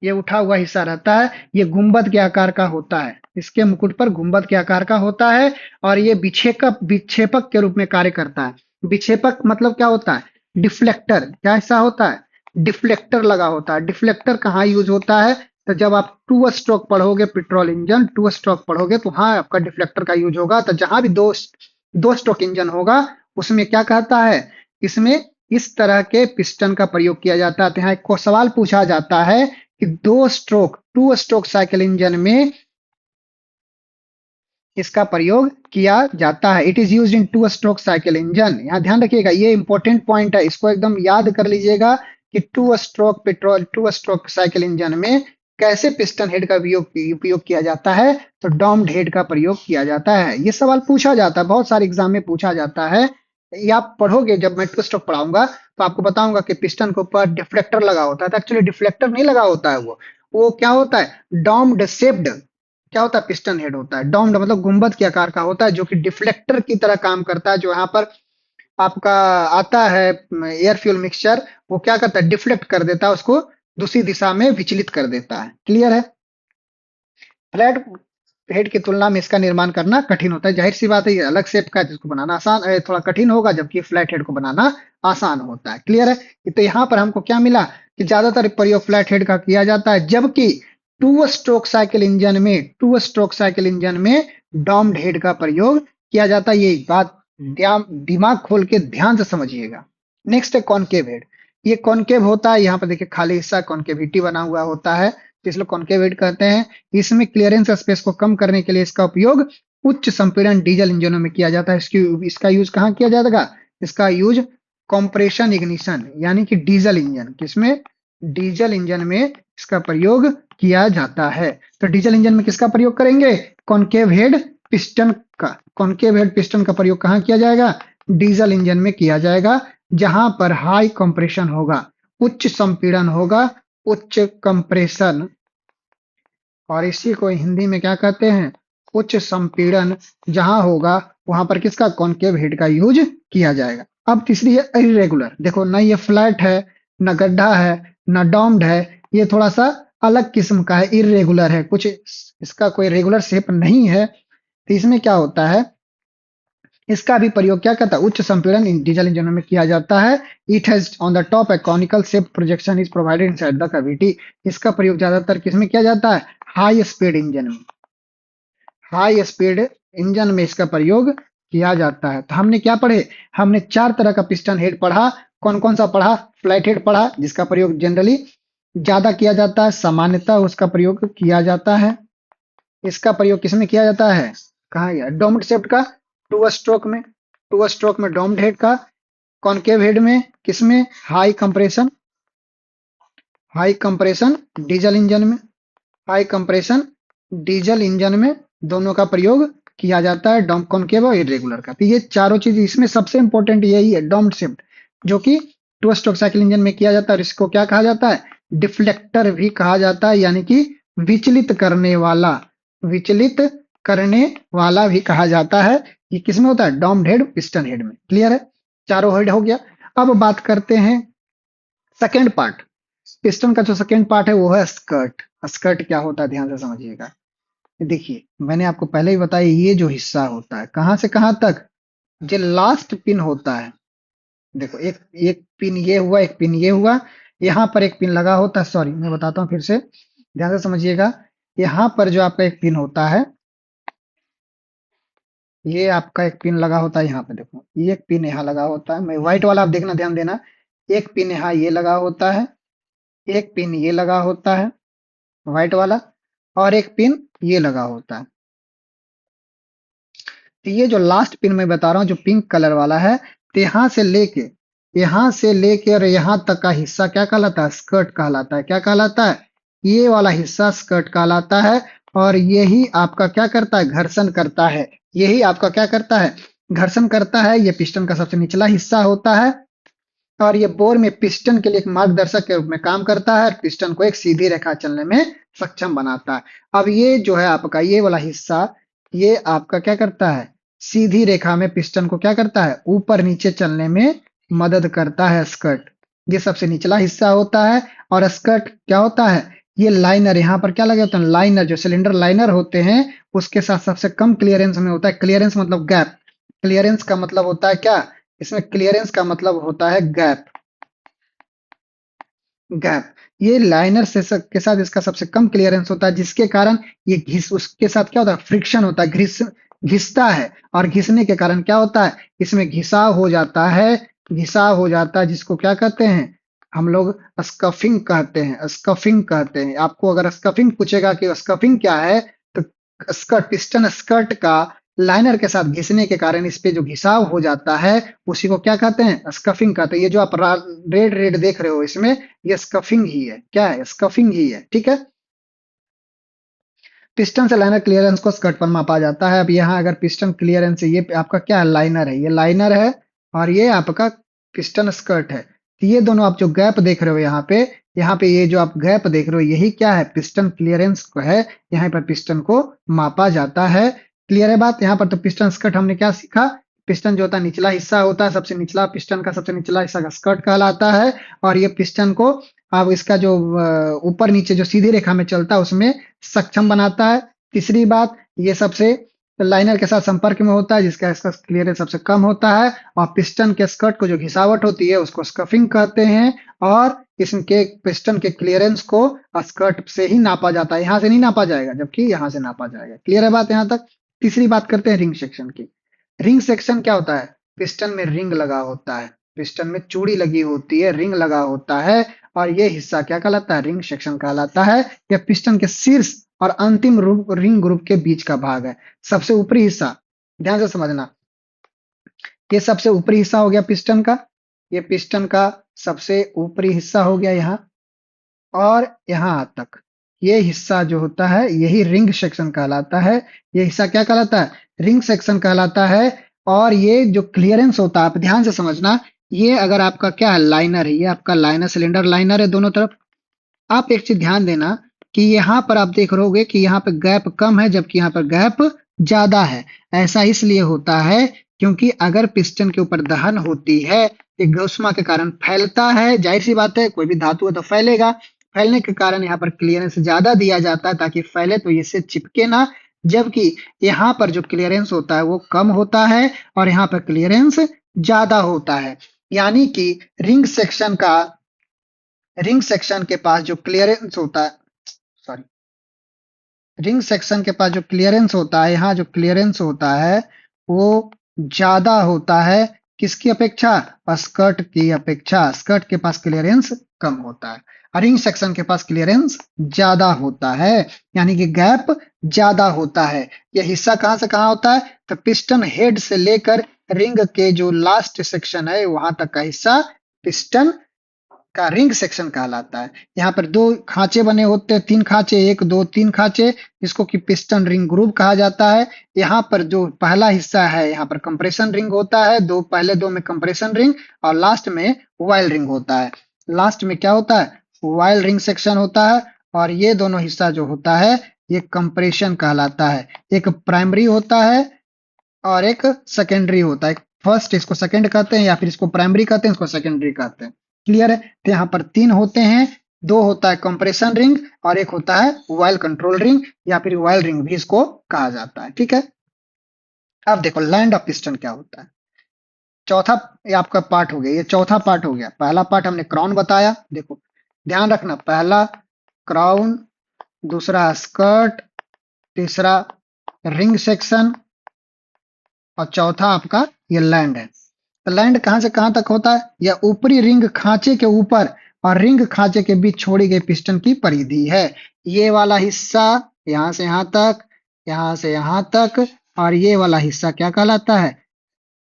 ये उठा हुआ हिस्सा रहता है। ये गुंबद के आकार का होता है, इसके मुकुट पर गुंबद के आकार का होता है और ये विक्षेपक विक्षेपक के रूप में कार्य करता है। विक्षेपक मतलब क्या होता है? डिफ्लेक्टर। क्या ऐसा होता है? डिफ्लेक्टर लगा होता है। डिफ्लेक्टर कहाँ यूज होता है? तो जब आप टू स्ट्रोक पढ़ोगे, पेट्रोल इंजन टू स्ट्रोक पढ़ोगे तो हाँ आपका डिफ्लेक्टर का यूज होगा। तो जहां भी दो स्ट्रोक इंजन होगा उसमें क्या कहता है? इसमें इस तरह के पिस्टन का प्रयोग किया जाता है। तो यहाँ एक को सवाल पूछा जाता है कि टू स्ट्रोक साइकिल इंजन में इसका प्रयोग किया जाता है। It is used in two stroke cycle engine. यहाँ ध्यान रखिएगा, ये इंपॉर्टेंट पॉइंट है, इसको एकदम याद कर लीजिएगा कि टू स्ट्रोक साइकिल इंजन में कैसे पिस्टन हेड का उपयोग किया जाता है। तो डोम्ड हेड का प्रयोग किया जाता है। ये सवाल पूछा जाता है, बहुत सारे एग्जाम में पूछा जाता है। ये आप पढ़ोगे, जब मैं टू स्ट्रोक पढ़ाऊंगा तो आपको बताऊंगा कि पिस्टन के ऊपर डिफ्लेक्टर लगा होता है। तो एक्चुअली डिफ्लेक्टर नहीं लगा होता है, वो क्या होता है? डोम्ड शेप्ड क्या होता है? पिस्टन हेड होता है। डोम्ड मतलब गुंबद के आकार का होता है, जो कि डिफ्लेक्टर की तरह काम करता है। जो यहाँ पर आपका आता है एयर फ्यूल मिक्सचर, वो क्या करता है? डिफ्लेक्ट कर देता है, उसको दूसरी दिशा में विचलित कर देता है। क्लियर है? फ्लैट हेड की तुलना में इसका निर्माण करना कठिन होता है। जाहिर सी बात है, ये अलग शेप का है, जिसको बनाना आसान थोड़ा कठिन होगा, जबकि फ्लैट हेड को बनाना आसान होता है। क्लियर है? तो यहाँ पर हमको क्या मिला कि ज्यादातर प्रयोग फ्लैट हेड का किया जाता है, जबकि टू स्ट्रोक साइकिल इंजन में डॉम्ड हेड का प्रयोग किया जाता है। ये बात दिमाग खोल के ध्यान से समझिएगा। नेक्स्ट है कॉनकेव हेड। ये कॉनकेव होता है, यहाँ पर देखिए खाली हिस्सा कॉनकेविटी बना हुआ होता है, तो इसलिए कॉनकेव हेड कहते हैं। इसमें क्लियरेंस स्पेस को कम करने के लिए इसका उपयोग उच्च संपीड़न डीजल इंजनों में किया जाता है। इसका यूज कहाँ किया जाएगा? इसका यूज कॉम्प्रेशन इग्निशन यानी कि डीजल इंजन, किसमें? डीजल इंजन में इसका प्रयोग किया जाता है। तो डीजल इंजन में किसका प्रयोग करेंगे? कॉनकेव हेड पिस्टन का। कॉनकेव हेड पिस्टन का प्रयोग कहाँ किया जाएगा? डीजल इंजन में किया जाएगा, जहां पर हाई कंप्रेशन होगा, उच्च संपीड़न होगा, उच्च कंप्रेशन, और इसी को हिंदी में क्या कहते हैं? उच्च संपीड़न जहां होगा वहां पर किसका? कॉनकेव हेड का यूज किया जाएगा। अब तीसरी है इरेगुलर। देखो ना, ये फ्लैट है, ना गड्ढा है, ना डॉम्ड है, ये थोड़ा सा अलग किस्म का है, इरेगुलर है, कुछ इसका कोई रेगुलर शेप नहीं है। तो इसमें क्या होता है? इसका भी प्रयोग क्या करता है? उच्च संपीड़न डीजल इंजन में किया जाता है। It has on the top A conical shape projection is provided inside the cavity. इसका प्रयोग ज्यादातर किसमें किया जाता है? हाई स्पीड इंजन में। हाई स्पीड इंजन में इसका प्रयोग किया जाता है। तो हमने क्या पढ़े? हमने चार तरह का पिस्टन हेड पढ़ा। कौन कौन सा पढ़ा? फ्लैट हेड पढ़ा, जिसका प्रयोग जनरली ज्यादा किया जाता है, सामान्यतः उसका प्रयोग किया जाता है। इसका प्रयोग किसमें किया जाता है? कहा गया? डोम्ड शेफ्ट का, टू स्ट्रोक में। टू स्ट्रोक में डोम्ड हेड का। कॉनकेव हेड में किसमें? High compression. High compression diesel engine में। हाई कंप्रेशन डीजल इंजन में दोनों का प्रयोग किया जाता है, डॉम कॉनकेव और इरेगुलर का। तो ये चारों चीज, इसमें सबसे इंपॉर्टेंट यही है, डॉम्ड शिफ्ट, जो कि टू स्ट्रोक साइकिल इंजन में किया जाता है। और इसको क्या कहा जाता है? डिफ्लेक्टर भी कहा जाता है, यानी कि विचलित करने वाला। विचलित करने वाला भी कहा जाता है। ये किसमें होता है? डॉम्ड हेड पिस्टन हेड में। क्लियर है? चारों हेड हो गया। अब बात करते हैं सेकेंड पार्ट। पिस्टन का जो सेकेंड पार्ट है वो है स्कर्ट। स्कर्ट क्या होता है, ध्यान से समझिएगा। देखिए, मैंने आपको पहले ही बताया, ये जो हिस्सा होता है कहां से कहां तक, जो लास्ट पिन होता है। देखो, एक एक पिन ये हुआ, एक पिन ये हुआ, यहाँ पर एक पिन लगा होता है। सॉरी, मैं बताता हूँ फिर से, ध्यान से समझिएगा। यहाँ पर जो आपका एक पिन होता है, ये आपका एक पिन लगा होता है यहाँ पे। देखो, ये एक पिन यहाँ लगा होता है, मैं व्हाइट वाला, आप देखना, ध्यान देना। एक पिन यहाँ ये लगा होता है, एक पिन ये लगा होता है, व्हाइट वाला, और एक पिन ये लगा होता है। तो ये जो लास्ट पिन मैं बता रहा हूँ, जो पिंक कलर वाला है, तो यहाँ से लेके और यहाँ तक का हिस्सा क्या कहलाता है? स्कर्ट कहलाता है। क्या कहलाता है? ये वाला हिस्सा स्कर्ट कहलाता है। और यही आपका क्या करता है? घर्षण करता है। यही आपका क्या करता है? घर्षण करता है। ये पिस्टन का सबसे निचला हिस्सा होता है, और ये बोर में पिस्टन के लिए एक मार्गदर्शक के रूप में काम करता है, और पिस्टन को एक सीधी रेखा चलने में सक्षम बनाता है। अब ये जो है आपका ये वाला हिस्सा, ये आपका क्या करता है? सीधी रेखा में पिस्टन को क्या करता है? ऊपर नीचे चलने में मदद करता है स्कर्ट। ये सबसे निचला हिस्सा होता है। और स्कर्ट क्या होता है? ये लाइनर, यहाँ पर क्या लगे होते हैं? लाइनर, जो सिलेंडर लाइनर होते हैं, उसके साथ सबसे कम क्लियरेंस में होता है। क्लियरेंस मतलब गैप। क्लियरेंस का मतलब होता है क्या? इसमें क्लियरेंस का मतलब होता है गैप। गैप, ये लाइनर से के साथ इसका सबसे कम क्लियरेंस होता है, जिसके कारण ये घिस, उसके साथ क्या होता है? फ्रिक्शन होता है, घिसता है। और घिसने के कारण क्या होता है? इसमें घिसाव हो जाता है। घिसाव हो जाता है, जिसको क्या कहते हैं? हम लोग स्कफिंग कहते हैं। स्कफिंग कहते हैं। आपको अगर स्कफिंग पूछेगा कि स्कफिंग क्या है, तो स्कर्ट, पिस्टन स्कर्ट का लाइनर के साथ घिसने के कारण इस पे जो घिसाव हो जाता है, उसी को क्या कहते हैं? स्कफिंग कहते हैं। ये जो आप रेड रेड देख रहे हो, इसमें ये स्कफिंग ही है। क्या है? स्कफिंग ही है। ठीक है? पिस्टन से लाइनर क्लियरेंस को स्कर्ट पर मापा जाता है। अब यहाँ अगर पिस्टन क्लियरेंस है, ये आपका क्या है? लाइनर है। ये लाइनर है, और ये आपका पिस्टन स्कर्ट है। तो ये दोनों आप जो गैप देख रहे हो यहाँ पे ये जो आप गैप देख रहे हो, यही क्या है? पिस्टन क्लियरेंस को है। यहाँ पर पिस्टन को मापा जाता है। क्लियर है बात? यहाँ पर तो पिस्टन स्कर्ट हमने क्या सीखा? पिस्टन जो होता है निचला हिस्सा होता है, सबसे निचला पिस्टन का सबसे निचला हिस्सा का स्कर्ट कहलाता है। और ये पिस्टन को, अब इसका जो ऊपर नीचे जो सीधी रेखा में चलता है, उसमें सक्षम बनाता है। तीसरी बात, ये सबसे लाइनर के साथ संपर्क में होता है, जिसका इसका क्लियरेंस सबसे कम होता है। और पिस्टन के स्कर्ट को जो घिसावट होती है, उसको स्कफिंग कहते हैं। और इसके पिस्टन के क्लियरेंस को स्कर्ट से ही नापा जाता है, यहाँ से नहीं नापा जाएगा, जबकि यहाँ से नापा जाएगा। क्लियर है बात यहाँ तक? तीसरी बात करते हैं रिंग सेक्शन की। रिंग सेक्शन क्या होता है? पिस्टन में रिंग लगा होता है, पिस्टन में चूड़ी लगी होती है, रिंग लगा होता है। और ये हिस्सा क्या कहलाता है? रिंग सेक्शन कहलाता है। यह पिस्टन के शीर्ष और अंतिम रिंग ग्रुप के बीच का भाग है। सबसे ऊपरी हिस्सा, ध्यान से समझना, ये सबसे ऊपरी हिस्सा हो गया पिस्टन का। ये पिस्टन का सबसे ऊपरी हिस्सा हो गया यहाँ। और यहाँ तक। ये हिस्सा जो होता है यही रिंग सेक्शन कहलाता है। ये हिस्सा क्या कहलाता है? रिंग सेक्शन कहलाता है। और ये जो क्लियरेंस होता है, आप ध्यान से समझना, ये अगर आपका क्या है, लाइनर है, ये आपका लाइनर, सिलेंडर लाइनर है दोनों तरफ। आप एक चीज ध्यान देना कि यहाँ पर आप देख रहोगे कि यहाँ पे गैप कम है जबकि यहाँ पर गैप ज्यादा है। ऐसा इसलिए होता है क्योंकि अगर पिस्टन के ऊपर दहन होती है, एक ऊष्मा के कारण फैलता है, जाहिर सी बात है कोई भी धातु है तो फैलेगा। फैलने के कारण यहाँ पर क्लियरेंस ज्यादा दिया जाता है ताकि फैले तो इससे चिपके ना। जबकि यहाँ पर जो क्लियरेंस होता है वो कम होता है और यहाँ पर क्लियरेंस ज्यादा होता है। यानी कि रिंग सेक्शन का रिंग सेक्शन के पास जो क्लियरेंस होता है, सॉरी, रिंग सेक्शन के पास जो क्लियरेंस होता है, यहाँ जो क्लियरेंस होता है वो ज्यादा होता है किसकी अपेक्षा? स्कर्ट की अपेक्षा। स्कर्ट के पास क्लियरेंस कम होता है और रिंग सेक्शन के पास क्लियरेंस ज्यादा होता है, यानी कि गैप ज्यादा होता है। यह हिस्सा कहां से कहां होता है? तो पिस्टन हेड से लेकर रिंग के जो लास्ट सेक्शन है वहां तक का हिस्सा पिस्टन का रिंग सेक्शन कहलाता है। यहाँ पर दो खांचे बने होते हैं, तीन खांचे, एक दो तीन खांचे, जिसको कि पिस्टन रिंग ग्रुव कहा जाता है। यहाँ पर जो पहला हिस्सा है यहाँ पर कंप्रेशन रिंग होता है, पहले दो में कंप्रेशन रिंग और लास्ट में वाइल रिंग होता है। लास्ट में क्या होता है? वाइल रिंग सेक्शन होता है। और ये दोनों हिस्सा जो होता है ये कंप्रेशन कहलाता है। एक प्राइमरी होता है और एक सेकेंडरी होता है। फर्स्ट इसको सेकंड कहते हैं या फिर इसको प्राइमरी कहते हैं, इसको सेकेंडरी कहते हैं। क्लियर है? तो यहाँ पर तीन होते हैं, दो होता है कंप्रेशन रिंग और एक होता है वाइल कंट्रोल रिंग या फिर वाइल रिंग भी इसको कहा जाता है। ठीक है, अब देखो लैंड ऑफ पिस्टन क्या होता है। चौथा ये आपका पार्ट हो गया, ये चौथा पार्ट हो गया। पहला पार्ट हमने क्राउन बताया, देखो ध्यान रखना, पहला क्राउन, दूसरा स्कर्ट, तीसरा रिंग सेक्शन और चौथा आपका ये लैंड है। तो लैंड कहां से कहां तक होता है? यह ऊपरी रिंग खांचे के ऊपर और रिंग खांचे के बीच छोड़ी गई पिस्टन की परिधि है। ये वाला हिस्सा यहां से यहां तक, यहां से यहां तक, और ये वाला हिस्सा क्या कहलाता है?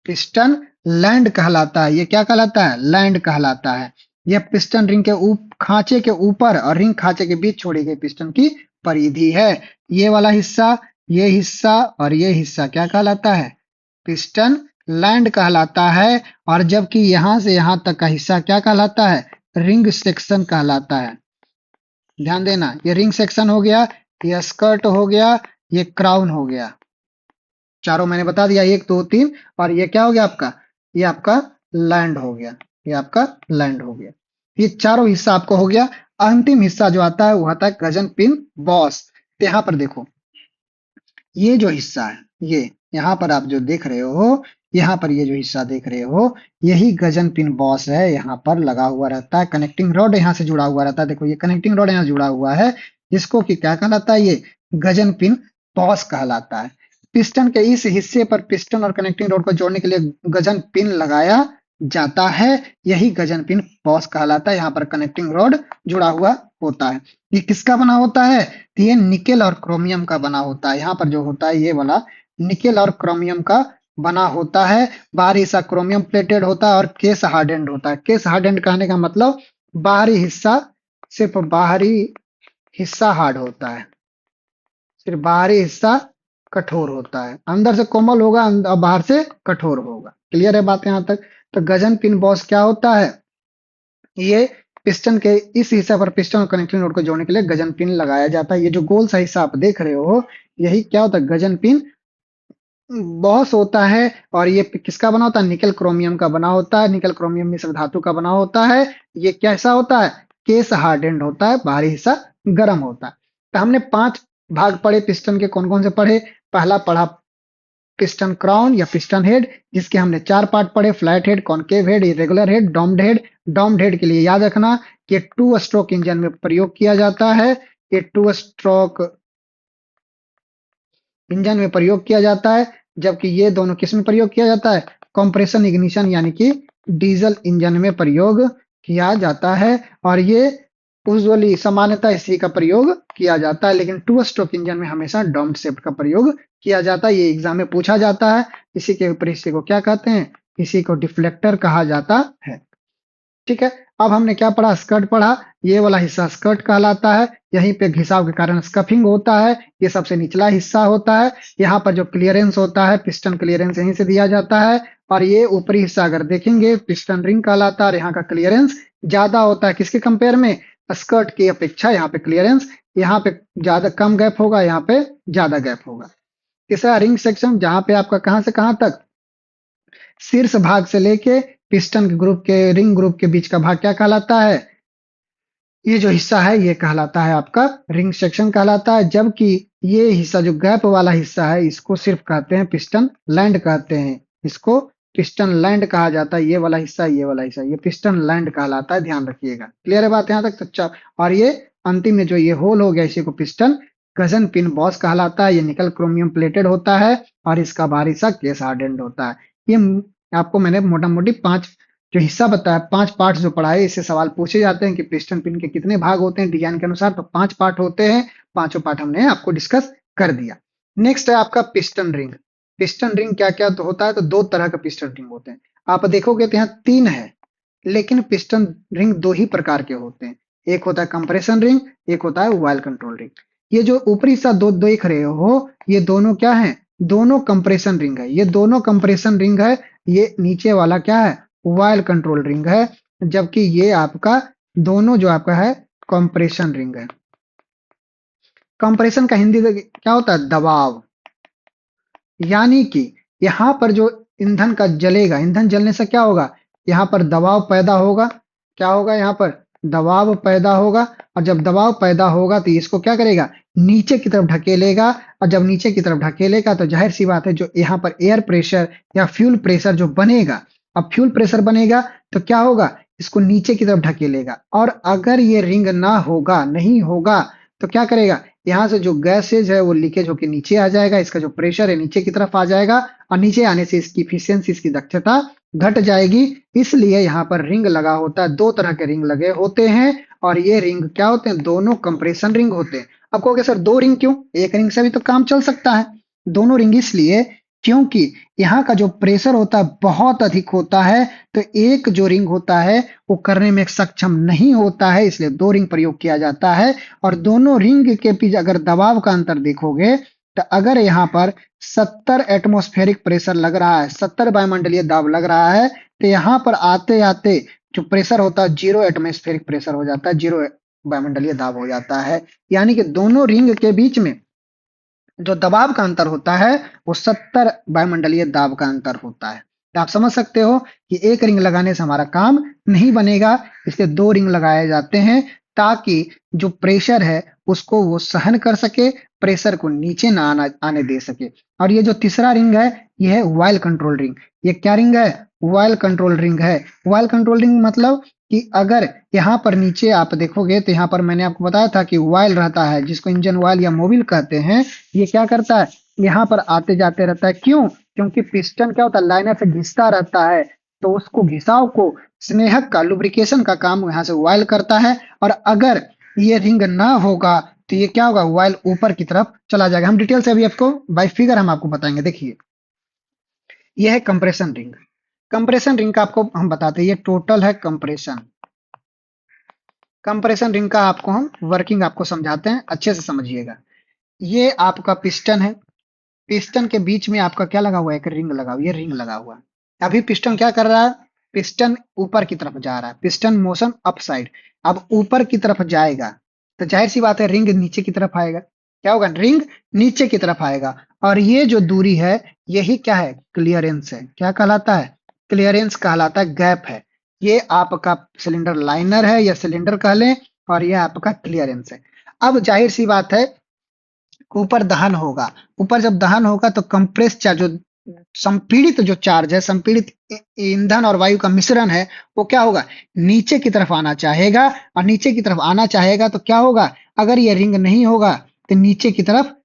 पिस्टन लैंड कहलाता है। ये क्या कहलाता है? लैंड कहलाता है। यह पिस्टन रिंग के खांचे के ऊपर और रिंग खांचे के बीच छोड़ी गई पिस्टन की परिधि है। ये वाला हिस्सा, ये हिस्सा और ये हिस्सा क्या कहलाता है? पिस्टन लैंड कहलाता है। और जबकि यहां से यहां तक का हिस्सा क्या कहलाता है? रिंग सेक्शन कहलाता है। ध्यान देना, ये रिंग सेक्शन हो गया, ये स्कर्ट हो गया, ये क्राउन हो गया। चारों मैंने बता दिया, एक दो तीन, और ये क्या हो गया आपका? ये आपका लैंड हो गया, ये आपका लैंड हो गया। ये चारों हिस्सा आपको हो गया। अंतिम हिस्सा जो आता है वो आता है गजन पिन बॉस। तो यहाँ पर देखो, ये जो हिस्सा है, ये यहाँ पर आप जो देख रहे हो, यहाँ पर ये जो हिस्सा देख रहे हो, यही गजन पिन बॉस है। यहाँ पर लगा हुआ रहता है, कनेक्टिंग रॉड यहाँ से जुड़ा हुआ रहता है। देखो ये कनेक्टिंग रॉड यहाँ जुड़ा हुआ है, जिसको कि क्या कहलाता है? ये गजन पिन बॉस कहलाता है। पिस्टन के इस हिस्से पर पिस्टन और कनेक्टिंग रॉड को जोड़ने के लिए गजन पिन लगाया जाता है, यही गजन पिन बॉस कहलाता है। यहाँ पर कनेक्टिंग रॉड जुड़ा हुआ होता है। ये किसका बना होता है? तो ये निकेल और क्रोमियम का बना होता है। यहाँ पर जो होता है ये वाला निकेल और क्रोमियम का बना होता है। बाहरी हिस्सा क्रोमियम प्लेटेड होता है और केस हार्डेंड होता है। केस हार्डेंड कहने का मतलब बाहरी हिस्सा, सिर्फ बाहरी हिस्सा हार्ड होता है, सिर्फ बाहरी हिस्सा कठोर होता है। अंदर से कोमल होगा और बाहर से कठोर होगा। क्लियर है बात यहाँ तक? तो गजन पिन बॉस क्या होता है? ये पिस्टन के इस हिस्से पर पिस्टन और कनेक्टिंग रोड को जोड़ने के लिए गजन पिन लगाया जाता है। ये जो गोल सा हिस्सा आप देख रहे हो, यही क्या होता है? गजन पिन बॉस होता है। और ये किसका बना होता है? निकल क्रोमियम का बना होता है। निकल क्रोमियम मिश्र धातु का बना होता है। ये कैसा होता है? केस हार्डेंड होता है, बाहरी हिस्सा गर्म होता है। तो हमने 5 भाग पढ़े पिस्टन के, कौन कौन से पढ़े? पहला पढ़ा पिस्टन क्राउन या पिस्टन हेड, जिसके हमने 4 पार्ट पढ़े: flat head, concave head, irregular head, doomed head. Doomed head के लिए याद रखना कि 2 स्ट्रोक इंजन में प्रयोग किया जाता है। ये 2 स्ट्रोक इंजन में प्रयोग किया जाता है, जबकि ये दोनों किस में प्रयोग किया जाता है? कंप्रेशन इग्निशन यानी कि डीजल इंजन में प्रयोग किया जाता है। और ये यूजुअली सामान्यतः इसी का प्रयोग किया जाता है, लेकिन 2 स्ट्रोक इंजन में हमेशा डोम्ड शेफ्ट का प्रयोग किया जाता है। ये एग्जाम में पूछा जाता है। इसी के ऊपर इसी को क्या कहते हैं? इसी को डिफ्लेक्टर कहा जाता है। ठीक है। अब हमने क्या पढ़ा, स्कर्ट पढ़ा। ये वाला हिस्सा स्कर्ट कहलाता है। यहीं पे घिसाव के कारण स्कफिंग होता है। ये सबसे निचला हिस्सा होता है। यहाँ पर जो क्लियरेंस होता है, पिस्टन क्लियरेंस यहीं से दिया जाता है। और ये ऊपरी हिस्सा अगर देखेंगे पिस्टन रिंग कहलाता है, और यहाँ का क्लियरेंस ज्यादा होता है किसके कंपेयर में, स्कर्ट की अपेक्षा। यहाँ पे क्लियरेंस, यहाँ पे ज्यादा कम गैप होगा, यहाँ पे ज्यादा गैप होगा। तीसरा रिंग सेक्शन, जहां पे आपका कहां से कहां तक, शीर्ष भाग से लेके पिस्टन के ग्रुप के रिंग ग्रुप के बीच का भाग क्या कहलाता है, ये जो हिस्सा है ये कहलाता है आपका रिंग सेक्शन कहलाता है। जबकि ये हिस्सा जो गैप वाला हिस्सा है, इसको सिर्फ कहते हैं पिस्टन लैंड कहते हैं। इसको पिस्टन लैंड कहा जाता है। ये वाला हिस्सा, ये वाला हिस्सा, ये पिस्टन लैंड कहलाता है, ध्यान रखिएगा। क्लियर है बात यहाँ तक? अच्छा, और ये अंतिम में जो ये होल हो गया, इसी को पिस्टन गजन पिन बॉस कहलाता है। ये निकल क्रोमियम प्लेटेड होता है और इसका बाहरी हिस्सा केस हार्डेंड होता है। ये आपको मैंने मोटा मोटी 5 जो हिस्सा बताया, 5 पार्ट्स जो पढ़ाए, इससे सवाल पूछे जाते हैं कि पिस्टन पिन के कितने भाग होते हैं डिजाइन के अनुसार, तो 5 पार्ट होते हैं। पांचों पार्ट हमने आपको डिस्कस कर दिया। नेक्स्ट है आपका पिस्टन रिंग। पिस्टन रिंग क्या क्या तो होता है, तो 2 तरह का पिस्टन रिंग होते हैं। आप देखोगे तो यहाँ 3 है, लेकिन पिस्टन रिंग 2 ही प्रकार के होते हैं। एक होता है कंप्रेशन रिंग, एक होता है वायल कंट्रोल रिंग। ये जो ऊपरी हिस्सा दो देख रहे हो, ये दोनों क्या है, दोनों कंप्रेशन रिंग है। ये दोनों कंप्रेशन रिंग है। ये नीचे वाला क्या है, वायल कंट्रोल रिंग है। जबकि ये आपका दोनों जो आपका है कंप्रेशन रिंग है। कंप्रेशन का हिंदी में क्या होता है, दबाव। यानी कि यहां पर जो ईंधन का जलेगा, ईंधन जलने से क्या होगा, यहाँ पर दबाव पैदा होगा। क्या होगा, यहाँ पर दबाव पैदा होगा। और जब दबाव पैदा होगा तो इसको क्या करेगा, नीचे की तरफ ढकेलेगा। और जब नीचे की तरफ ढकेलेगा तो जाहिर सी बात है, जो यहाँ पर एयर प्रेशर या फ्यूल प्रेशर जो बनेगा, अब फ्यूल प्रेशर बनेगा तो क्या होगा, इसको नीचे की तरफ ढकेलेगा। और अगर ये रिंग ना होगा, नहीं होगा, तो क्या करेगा, यहाँ से जो गैसेज है वो लीकेज होकर नीचे आ जाएगा। इसका जो प्रेशर है नीचे की तरफ आ जाएगा, और नीचे आने से इसकी इफिशियंसी, इसकी दक्षता घट जाएगी। इसलिए यहाँ पर रिंग लगा होता है। 2 तरह के रिंग लगे होते हैं, और ये रिंग क्या होते हैं, दोनों कंप्रेशन रिंग होते हैं। अब कहोगे सर 2 रिंग क्यों, एक रिंग से भी तो काम चल सकता है। दोनों रिंग इसलिए क्योंकि यहाँ का जो प्रेशर होता है बहुत अधिक होता है, तो एक जो रिंग होता है वो करने में सक्षम नहीं होता है, इसलिए 2 रिंग प्रयोग किया जाता है। और दोनों रिंग के बीच अगर दबाव का अंतर देखोगे, तो अगर यहाँ पर 70 एटमॉस्फेरिक प्रेशर लग रहा है, 70 वायुमंडलीय दाब लग रहा है, तो यहाँ पर आते आते जो प्रेशर होता है 0 एटमॉस्फेरिक प्रेशर हो जाता है, 0 वायुमंडलीय दाब हो जाता है। यानी कि दोनों रिंग के बीच में जो दबाव का अंतर होता है वो 70 वायुमंडलीय दाब का अंतर होता है। तो आप समझ सकते हो कि एक रिंग लगाने से हमारा काम नहीं बनेगा, इसलिए 2 रिंग लगाए जाते हैं, ताकि जो प्रेशर है उसको वो सहन कर सके, प्रेशर को नीचे ना आने दे सके। और ये जो तीसरा रिंग है, ये है वायल कंट्रोल रिंग। ये क्या रिंग है, वायल कंट्रोल रिंग है। वायल कंट्रोल रिंग मतलब कि अगर यहाँ पर नीचे आप देखोगे, तो यहाँ पर मैंने आपको बताया था कि वायल रहता है, जिसको इंजन वायल या मोबिल कहते हैं। ये क्या करता है, यहाँ पर आते जाते रहता है। क्यों, क्योंकि पिस्टन क्या होता है, लाइनर से घिसता रहता है, तो उसको घिसाव को, स्नेहक का, लुब्रिकेशन का काम यहाँ से वायल करता है। और अगर ये रिंग ना होगा तो ये क्या होगा, वायल ऊपर की तरफ चला जाएगा। हम डिटेल से अभी आपको बाय फिगर हम आपको बताएंगे। देखिए, ये है कंप्रेशन रिंग। कंप्रेशन रिंग का आपको हम बताते हैं, ये टोटल है कंप्रेशन। कंप्रेशन रिंग का आपको हम वर्किंग आपको समझाते हैं, अच्छे से समझिएगा। ये आपका पिस्टन है। पिस्टन के बीच में आपका क्या लगा हुआ है, एक रिंग लगा हुआ है। ये रिंग लगा हुआ है। अभी पिस्टन क्या कर रहा है, पिस्टन ऊपर की तरफ जा रहा है। Piston motion up side. अब ऊपर की तरफ जाएगा तो जाहिर सी बात है रिंग नीचे की तरफ आएगा। क्या होगा, रिंग नीचे की तरफ आएगा। और ये जो दूरी है, यही क्या है, क्लियरेंस है। क्या कहलाता है, क्लियरेंस कहलाता है, गैप है। ये आपका सिलेंडर लाइनर है या सिलेंडर कह लें, और ये आपका क्लियरेंस है। अब जाहिर सी बात है, ऊपर दहन होगा। ऊपर जब दहन होगा तो कंप्रेस चार्ज, जो संपीड़ित जो चार्ज है, संपीड़ित ईंधन और वायु का मिश्रण है, वो क्या होगा, नीचे की तरफ आना चाहेगा। और नीचे की तरफ आना चाहेगा तो क्या होगा, अगर ये रिंग नहीं होगा तो नीचे की तरफ,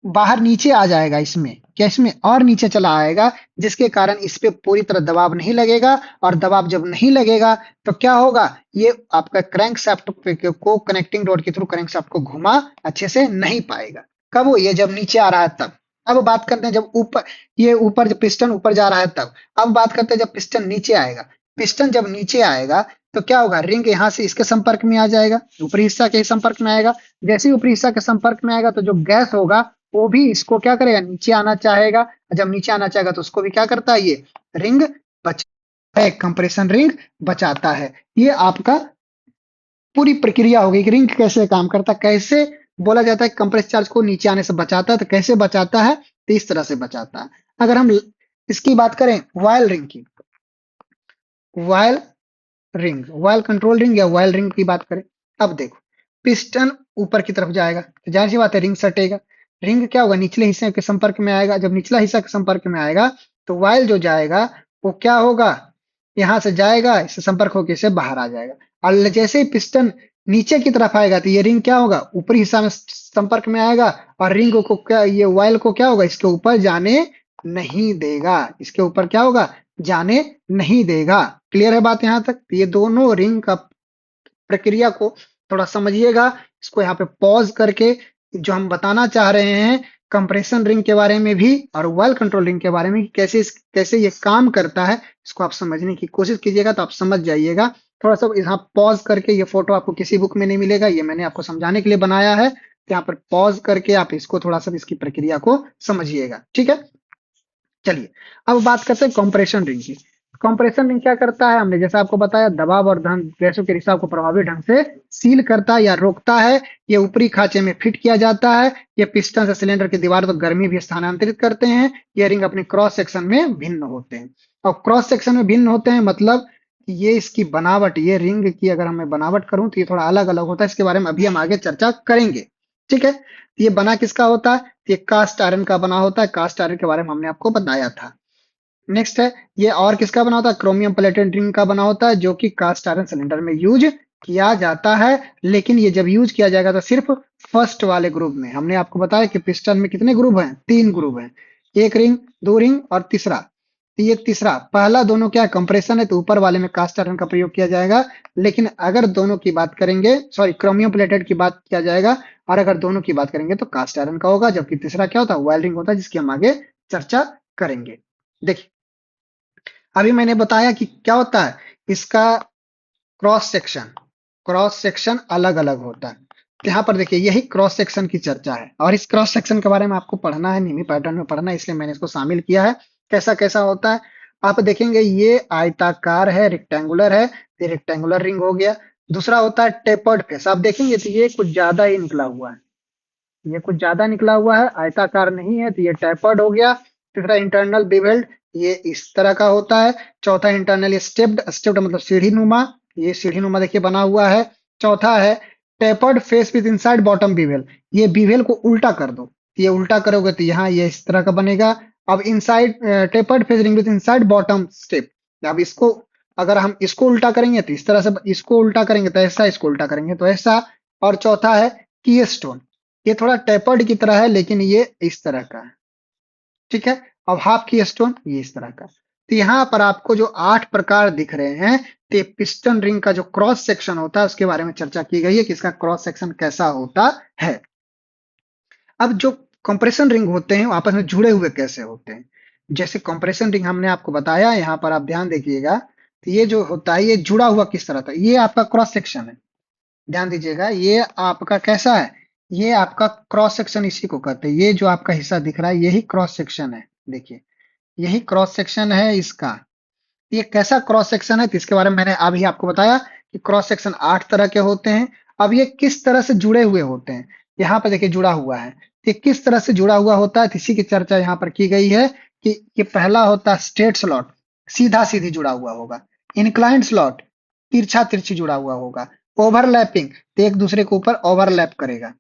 बाहर नीचे आ जाएगा, इसमें क्या, इसमें और नीचे चला आएगा, जिसके कारण इस पे पूरी तरह दबाव नहीं लगेगा। और दबाव जब नहीं लगेगा तो क्या होगा, ये आपका क्रैंक शाफ्ट को कनेक्टिंग रोड के थ्रू क्रैंक शाफ्ट को घुमा अच्छे से नहीं पाएगा। कब हो, ये जब नीचे आ रहा है तब। अब बात करते हैं जब ऊपर, ये ऊपर जब पिस्टन ऊपर जा रहा है तब। अब बात करते हैं जब पिस्टन नीचे आएगा। पिस्टन जब नीचे आएगा तो क्या होगा, रिंग यहाँ से इसके संपर्क में आ जाएगा, ऊपरी हिस्सा के संपर्क में आएगा। जैसे ही ऊपरी हिस्सा के संपर्क में आएगा तो जो गैस होगा वो भी इसको क्या करेगा, नीचे आना चाहेगा। जब नीचे आना चाहेगा तो उसको भी क्या करता है, ये रिंग बचाता है, कंप्रेशन रिंग बचाता है। ये आपका पूरी प्रक्रिया हो गई कि रिंग कैसे काम करता है, कैसे बोला जाता है कंप्रेस चार्ज को नीचे आने से बचाता है। तो कैसे बचाता है, तो इस तरह से बचाता है। अगर हम इसकी बात करें वायल रिंग की, oil ring, oil control ring या वायल रिंग की बात करें, अब देखो पिस्टन ऊपर की तरफ जाएगा तो जाहिर सी बात है रिंग सटेगा। रिंग क्या होगा, निचले हिस्से के संपर्क में आएगा। जब निचला हिस्सा के संपर्क में आएगा तो वायल जो जाएगा वो क्या होगा, यहाँ से जाएगा, इससे संपर्क होकर इसे बाहर आ जाएगा। और जैसे ही पिस्टन नीचे की तरफ आएगा तो ये रिंग क्या होगा, ऊपरी हिस्सा में संपर्क में आएगा और रिंग को क्या, ये वायल को क्या होगा, इसके ऊपर जाने नहीं देगा। इसके ऊपर क्या होगा, जाने नहीं देगा। क्लियर है बात यहाँ तक? तो ये दोनों रिंग का प्रक्रिया को थोड़ा समझिएगा। इसको यहाँ पे पॉज करके जो हम बताना चाह रहे हैं कंप्रेशन रिंग के बारे में भी और वायल कंट्रोल रिंग के बारे में, कैसे ये काम करता है, इसको आप समझने की कोशिश कीजिएगा तो आप समझ जाइएगा। थोड़ा सा यहाँ पॉज करके, ये फोटो आपको किसी बुक में नहीं मिलेगा, ये मैंने आपको समझाने के लिए बनाया है। तो यहाँ पर पॉज करके आप इसको थोड़ा सा इसकी प्रक्रिया को समझिएगा, ठीक है। चलिए अब बात करते हैं कंप्रेशन रिंग की। कंप्रेशन रिंग क्या करता है, हमने जैसा आपको बताया, दबाव और धन गैसों के रिसाव को प्रभावी ढंग से सील करता है या रोकता है। ये ऊपरी खांचे में फिट किया जाता है। ये पिस्टन से सिलेंडर की दीवार पर गर्मी भी स्थानांतरित करते हैं। ये रिंग अपने क्रॉस सेक्शन में भिन्न होते हैं। और क्रॉस सेक्शन में भिन्न होते हैं मतलब ये इसकी बनावट, ये रिंग की अगर मैं बनावट करूं तो ये थोड़ा अलग अलग होता है। इसके बारे में अभी हम आगे चर्चा करेंगे, ठीक है। ये बना किसका होता है, ये कास्ट आयरन का बना होता है। कास्ट आयरन के बारे में हमने आपको बताया था। नेक्स्ट है, ये और किसका बना होता है, क्रोमियम प्लेटेड रिंग का बना होता है, जो कि कास्ट आयरन सिलेंडर में यूज किया जाता है। लेकिन ये जब यूज किया जाएगा तो सिर्फ फर्स्ट वाले ग्रुप में। हमने आपको बताया कि पिस्टन में कितने ग्रुप हैं, 3 ग्रुप हैं, एक रिंग, 2 रिंग और तीसरा। तो ये तीसरा, पहला दोनों क्या कंप्रेशन है तो ऊपर वाले में कास्ट आयरन का प्रयोग किया जाएगा। लेकिन अगर दोनों की बात करेंगे, सॉरी क्रोमियम प्लेटेड की बात किया जाएगा, और अगर दोनों की बात करेंगे तो कास्ट आयरन का होगा। जबकि तीसरा क्या होता है, वेल्डिंग होता है, जिसकी हम आगे चर्चा करेंगे। देखिए अभी मैंने बताया कि क्या होता है इसका क्रॉस सेक्शन, क्रॉस सेक्शन अलग अलग होता है। तो यहाँ पर देखिए यही क्रॉस सेक्शन की चर्चा है और इस क्रॉस सेक्शन के बारे में आपको पढ़ना है, नियमित पैटर्न में पढ़ना है, इसलिए मैंने इसको शामिल किया है। कैसा कैसा होता है आप देखेंगे, ये आयताकार है, रेक्टेंगुलर है, ये रेक्टेंगुलर रिंग हो गया। दूसरा होता है टेपर्ड फेस, आप देखेंगे तो ये कुछ ज्यादा ही निकला हुआ है, ये कुछ ज्यादा निकला हुआ है, आयताकार नहीं है, तो ये टैपर्ड हो गया। तीसरा इंटरनल बिवेल्ड, ये इस तरह का होता है। चौथा इंटरनल स्टेप्ड, स्टेप्ड मतलब सीढ़ी नुमा, ये सीढ़ी नुमा देखिए बना हुआ है। चौथा है tapered face with inside bottom bevel, ये बिवेल को उल्टा कर दो, ये उल्टा करोगे तो यहाँ ये इस तरह का बनेगा। अब inside tapered face ring with inside bottom step, अब इसको अगर हम इसको उल्टा करेंगे तो इस तरह से, इसको उल्टा करेंगे तो ऐसा, इसको उल्टा करेंगे तो ऐसा। और चौथा है की स्टोन, ये थोड़ा टेपर्ड की तरह है लेकिन ये इस तरह का है, ठीक है। अब हाफ की स्टोन ये इस तरह का। तो यहाँ पर आपको जो 8 प्रकार दिख रहे हैं, तो पिस्टन रिंग का जो क्रॉस सेक्शन होता है उसके बारे में चर्चा की गई है कि इसका क्रॉस सेक्शन कैसा होता है। अब जो कंप्रेशन रिंग होते हैं वो आपस में जुड़े हुए कैसे होते हैं, जैसे कंप्रेशन रिंग हमने आपको बताया, यहाँ पर आप ध्यान देखिएगा, तो ये जो होता है ये जुड़ा हुआ किस तरह था, ये आपका क्रॉस सेक्शन है। ध्यान दीजिएगा, ये आपका कैसा है, ये आपका क्रॉस सेक्शन इसी को कहते हैं। ये जो आपका हिस्सा दिख रहा है यही क्रॉस सेक्शन है, देखिए यही क्रॉस सेक्शन है इसका। ये कैसा क्रॉस सेक्शन है तो इसके बारे में मैंने अभी आपको बताया कि क्रॉस सेक्शन 8 तरह के होते हैं। अब ये किस तरह से जुड़े हुए होते हैं, यहाँ पर देखिए जुड़ा हुआ है, ये किस तरह से जुड़ा हुआ होता है तो इसी की चर्चा यहाँ पर की गई है कि ये पहला होता है स्ट्रेट स्लॉट, सीधा सीधी जुड़ा हुआ होगा। इंक्लाइंड स्लॉट, तिरछा तिरछी जुड़ा हुआ होगा। ओवरलैपिंग, तो एक दूसरे के ऊपर ओवरलैप करेगा,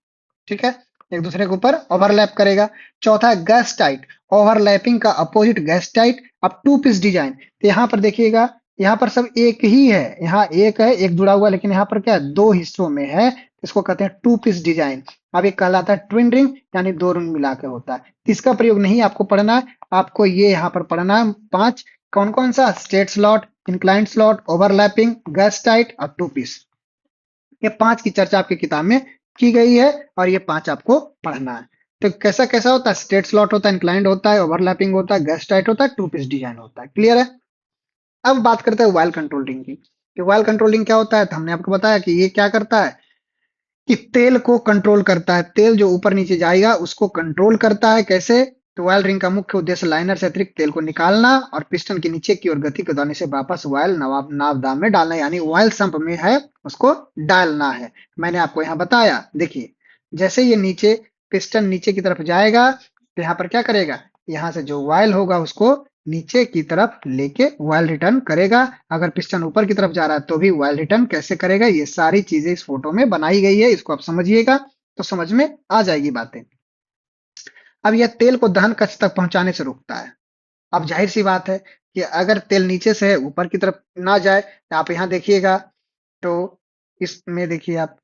ठीक है, एक दूसरे के ऊपर ओवरलैप करेगा। चौथा है गैस टाइट, ओवरलैपिंग का अपोजिट गैस टाइट। अब टू पीस डिजाइन, तो यहाँ पर देखिएगा, यहाँ पर सब एक ही है, यहाँ एक है, एक जुड़ा हुआ, लेकिन यहाँ पर क्या है, 2 हिस्सों में है, इसको कहते हैं टू पीस डिजाइन। अब ये कहलाता है ट्विन रिंग, यानी 2 रिंग मिला के होता है। इसका प्रयोग नहीं आपको पढ़ना है, आपको ये यहाँ पर पढ़ना है 5, कौन कौन सा, straight slot, inclined slot, overlapping, gas tight और टू पीस। ये 5 की चर्चा आपकी किताब में की गई है और ये 5 आपको पढ़ना है। तो कैसा कैसा होता है, स्ट्रेट स्लॉट होता है, इंक्लाइंड होता है, ओवरलैपिंग होता है, गैस टाइट होता है, टू पीस डिजाइन होता है। क्लियर है। अब बात करते हैं वायल कंट्रोल रिंग की। कि ऑयल कंट्रोलिंग क्या होता है, तो हमने आपको बताया कि ये क्या करता है कि तेल को कंट्रोल करता है। तेल जो ऊपर नीचे जाएगा उसको कंट्रोल करता है। कैसे? तो ऑयल रिंग का मुख्य उद्देश्य लाइनर से अतिरिक्त तेल को निकालना और पिस्टन के नीचे की ओर गति के द्वारा इसे वापस ऑयल नावदान में डालना, यानी ऑयल संप में है उसको डालना है। मैंने आपको यहाँ बताया, देखिए जैसे ये नीचे पिस्टन नीचे की तरफ जाएगा तो यहाँ पर क्या करेगा, यहाँ से जो ऑयल होगा उसको नीचे की तरफ लेके ऑयल रिटर्न करेगा। अगर पिस्टन ऊपर की तरफ जा रहा है तो भी ऑयल रिटर्न कैसे करेगा, ये सारी चीजें इस फोटो में बनाई गई है। इसको आप समझिएगा तो समझ में आ जाएगी बातें। अब यह तेल को दहन कक्ष तक पहुंचाने से रोकता है। अब जाहिर सी बात है कि अगर तेल नीचे से है ऊपर की तरफ ना जाए, आप यहाँ देखिएगा तो इसमें देखिए आप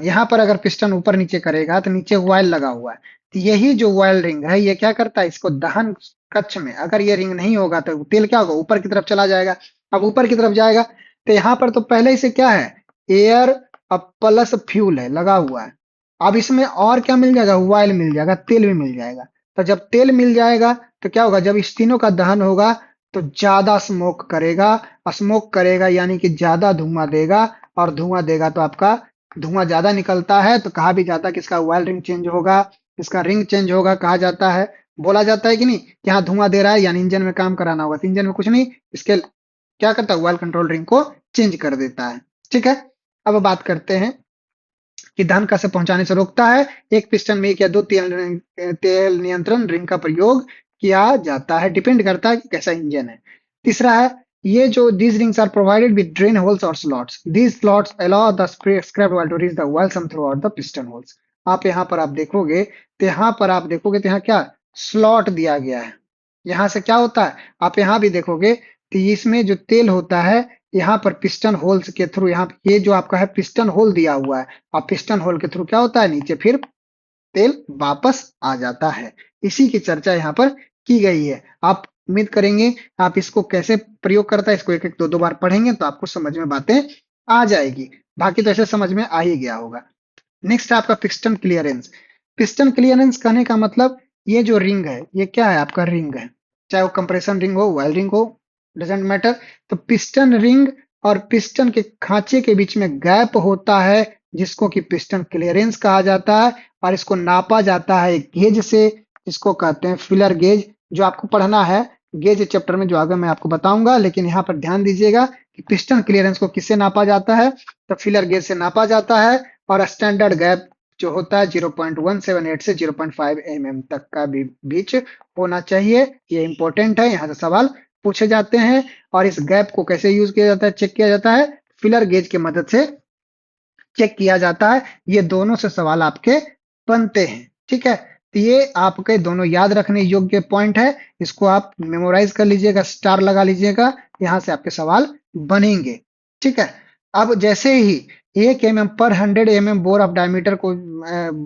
यहाँ पर अगर पिस्टन ऊपर नीचे करेगा तो नीचे ऑयल लगा हुआ है। तो यही जो ऑयल रिंग है ये क्या करता है, इसको दहन कक्ष में अगर ये रिंग नहीं होगा तो तेल क्या होगा, ऊपर की तरफ चला जाएगा। अब ऊपर की तरफ जाएगा तो यहाँ पर तो पहले ही से क्या है, एयर अब प्लस फ्यूल है लगा हुआ है। अब इसमें और क्या मिल जाएगा, ऑयल मिल जाएगा, तेल भी मिल जाएगा। तो जब तेल मिल जाएगा तो क्या होगा, जब इस तीनों का दहन होगा तो ज्यादा स्मोक करेगा। स्मोक करेगा यानी कि ज्यादा धुआं देगा, और धुआं देगा तो आपका धुआं ज्यादा निकलता है तो कहा भी जाता है कि इसका ऑयल रिंग चेंज होगा, इसका रिंग चेंज होगा कहा जाता है। बोला जाता है कि नहीं कि हाँ धुआं दे रहा है यानी इंजन में काम कराना होगा, तो इंजन में कुछ नहीं, इसके क्या करता है ऑयल कंट्रोल रिंग को चेंज कर देता है। ठीक है, अब बात करते हैं कि दहन कक्ष पहुंचाने से रोकता है। एक पिस्टन में एक या दो तेल नियंत्रण रिंग का प्रयोग किया जाता है, डिपेंड करता है कि कैसा इंजन है। तीसरा है, ये जो these rings are provided with drain holes or slots. These slots allow the scrap oil to reach the oil sump throughout the piston holes. आप यहाँ पर आप देखोगे तो यहाँ पर आप देखोगे तो यहाँ क्या स्लॉट दिया गया है। यहाँ से क्या होता है, आप यहाँ भी देखोगे तो इसमें जो तेल होता है यहाँ पर पिस्टन होल्स के थ्रू, यहाँ ये जो आपका है पिस्टन होल दिया हुआ है, और पिस्टन होल के थ्रू क्या होता है नीचे फिर तेल वापस आ जाता है। इसी की चर्चा यहाँ पर की गई है। आप उम्मीद करेंगे आप इसको कैसे प्रयोग करता है, इसको एक एक दो दो बार पढ़ेंगे तो आपको समझ में बातें आ जाएगी। बाकी तो ऐसे समझ में आ ही गया होगा। नेक्स्ट है आपका पिस्टन क्लियरेंस। पिस्टन क्लियरेंस कहने का मतलब ये जो रिंग है ये क्या है, आपका रिंग है, चाहे वो कंप्रेशन रिंग हो ऑयल रिंग हो डजेंट मैटर। तो पिस्टन रिंग और पिस्टन के खांचे के बीच में गैप होता है जिसको कि पिस्टन क्लियरेंस कहा जाता है, और इसको नापा जाता है एक गेज से जिसको कहते हैं फिलर गेज, जो आपको पढ़ना है गेज चैप्टर में जो आगे मैं आपको बताऊंगा। लेकिन यहाँ पर ध्यान दीजिएगा कि पिस्टन क्लियरेंस को किससे नापा जाता है, तो फिलर गेज से नापा जाता है। और स्टैंडर्ड गैप जो होता है 0.178 से 0.5 mm तक का भी बीच होना चाहिए। ये इंपॉर्टेंट है, यहाँ से सवाल पूछे जाते हैं। और इस गैप को कैसे यूज किया जाता है, चेक किया जाता है, फिलर गेज की मदद से चेक किया जाता है। ये दोनों से सवाल आपके बनते हैं। ठीक है, तो ये आपके दोनों याद रखने योग्य पॉइंट है, इसको आप मेमोराइज कर लीजिएगा, स्टार लगा लीजिएगा, यहाँ से आपके सवाल बनेंगे। ठीक है, अब जैसे ही 1 mm पर 100 mm बोर ऑफ डायमीटर को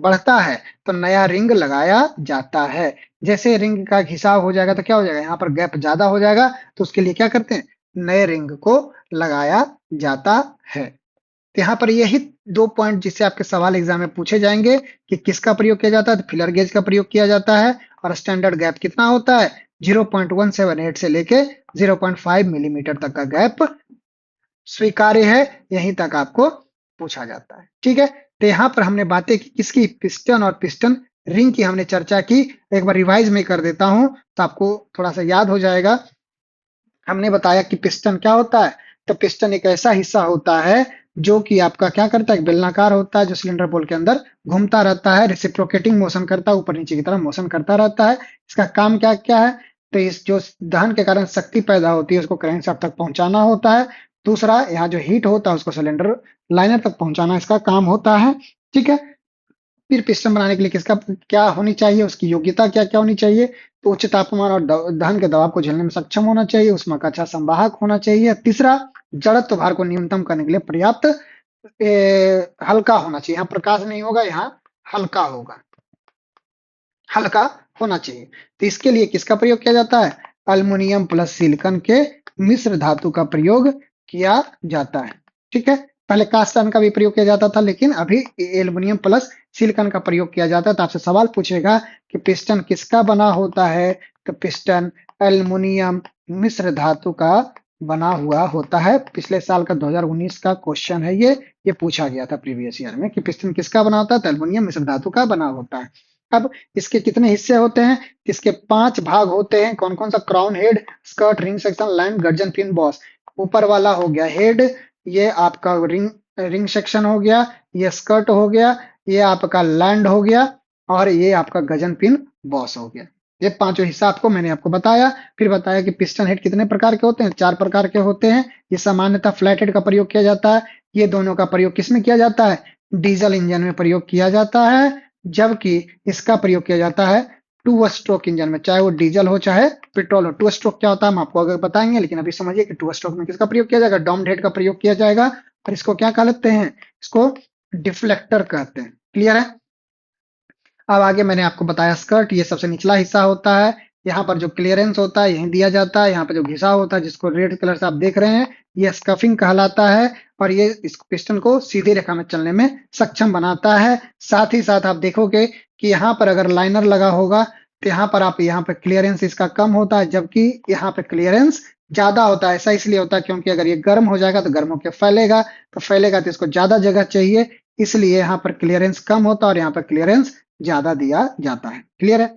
बढ़ता है तो नया रिंग लगाया जाता है। जैसे रिंग का हिसाब हो जाएगा तो क्या हो जाएगा, यहाँ पर गैप ज्यादा हो जाएगा, तो उसके लिए क्या करते हैं, नए रिंग को लगाया जाता है। तो यहाँ पर यही दो पॉइंट जिससे आपके सवाल एग्जाम में पूछे जाएंगे कि किसका प्रयोग किया जाता है, तो फिलर गेज का प्रयोग किया जाता है। और स्टैंडर्ड गैप कितना होता है, 0.178 से लेके 0.5 मिलीमीटर तक का गैप स्वीकार्य है, यहीं तक आपको पूछा जाता है। ठीक है, तो यहाँ पर हमने बातें की किसकी, पिस्टन और पिस्टन रिंग की हमने चर्चा की। एक बार रिवाइज में कर देता हूं तो आपको थोड़ा सा याद हो जाएगा। हमने बताया कि पिस्टन क्या होता है, तो पिस्टन एक ऐसा हिस्सा होता है जो कि आपका क्या करता है, बेलनाकार होता है, जो सिलेंडर बोल के अंदर घूमता रहता है, रेसिप्रोकेटिंग मोशन करता है, ऊपर नीचे की तरफ मोशन करता रहता है। इसका काम क्या क्या है, तो इस जो दहन के कारण शक्ति पैदा होती है उसको क्रैंकशाफ्ट तक पहुंचाना होता है। दूसरा, यहाँ जो हीट होता है उसको सिलेंडर लाइनर तक पहुंचाना इसका काम होता है। ठीक है, फिर पिस्टन बनाने के लिए किसका क्या होनी चाहिए, उसकी योग्यता क्या क्या होनी चाहिए, तो उच्च तापमान और दहन के दबाव को झेलने में सक्षम होना चाहिए, उसमें का अच्छा संवाहक होना चाहिए। तीसरा, जड़त्व भार को न्यूनतम करने के लिए पर्याप्त हल्का होना चाहिए, यहाँ प्रकाश नहीं होगा, यहाँ हल्का होगा, हल्का होना चाहिए। तो इसके लिए किसका प्रयोग किया जाता है, अल्युमिनियम प्लस सिलिकॉन के मिश्र धातु का प्रयोग किया जाता है। ठीक है, पहले कास्ट आयरन का भी प्रयोग किया जाता था, लेकिन अभी एल्युमिनियम प्लस सिलिकॉन का प्रयोग किया जाता है। तो आपसे सवाल पूछेगा कि पिस्टन किसका बना होता है, तो पिस्टन एल्युमिनियम मिश्र धातु का बना हुआ होता है। पिछले साल का 2019 का क्वेश्चन है ये पूछा गया था प्रीवियस ईयर में कि पिस्टन किसका बना होता है, तो एल्युमिनियम मिश्र धातु का बना होता है। अब इसके कितने हिस्से होते हैं? इसके 5 भाग होते हैं। कौन कौन सा? Crown head, skirt, ring section, land, गर्जन पिन, बॉस। ऊपर वाला हो गया हेड, ये आपका रिंग रिंग सेक्शन हो गया, ये स्कर्ट हो गया, ये आपका लैंड हो गया, और ये आपका गजन पिन बॉस हो गया। ये पांचों हिस्सा आपको मैंने आपको बताया। फिर बताया कि पिस्टन हेड कितने प्रकार के होते हैं? 4 प्रकार के होते हैं। ये सामान्यतः फ्लैट हेड का प्रयोग किया जाता है। ये दोनों का प्रयोग किसमें किया जाता है? डीजल इंजन में प्रयोग किया जाता है। जबकि इसका प्रयोग किया जाता है टू स्ट्रोक इंजन में, चाहे वो डीजल हो चाहे पेट्रोल हो। टू स्ट्रोक क्या होता है हम आपको आगे बताएंगे, लेकिन अभी समझिए कि टू स्ट्रोक में किसका प्रयोग किया जाएगा? डॉम्ड हेड का प्रयोग किया जाएगा। और इसको क्या कहते हैं? इसको डिफ्लेक्टर कहते हैं। क्लियर है? अब आगे मैंने आपको बताया स्कर्ट, ये सबसे निचला हिस्सा होता है। यहाँ पर जो क्लियरेंस होता है यही दिया जाता है। यहाँ पर जो घिसा होता है जिसको रेड कलर से आप देख रहे हैं, ये स्कफिंग कहलाता है। और ये इस पिस्टन को सीधी रेखा में चलने में सक्षम बनाता है। साथ ही साथ आप देखोगे कि यहाँ पर अगर लाइनर लगा होगा तो यहाँ पे क्लियरेंस इसका कम होता है, जबकि यहाँ पे क्लियरेंस ज्यादा होता है। ऐसा इसलिए होता है क्योंकि अगर ये गर्म हो जाएगा तो गर्म होकर फैलेगा, तो फैलेगा तो इसको ज्यादा जगह चाहिए, इसलिए यहाँ पर क्लियरेंस कम होता है और यहाँ पर क्लियरेंस ज्यादा दिया जाता है। क्लियर है?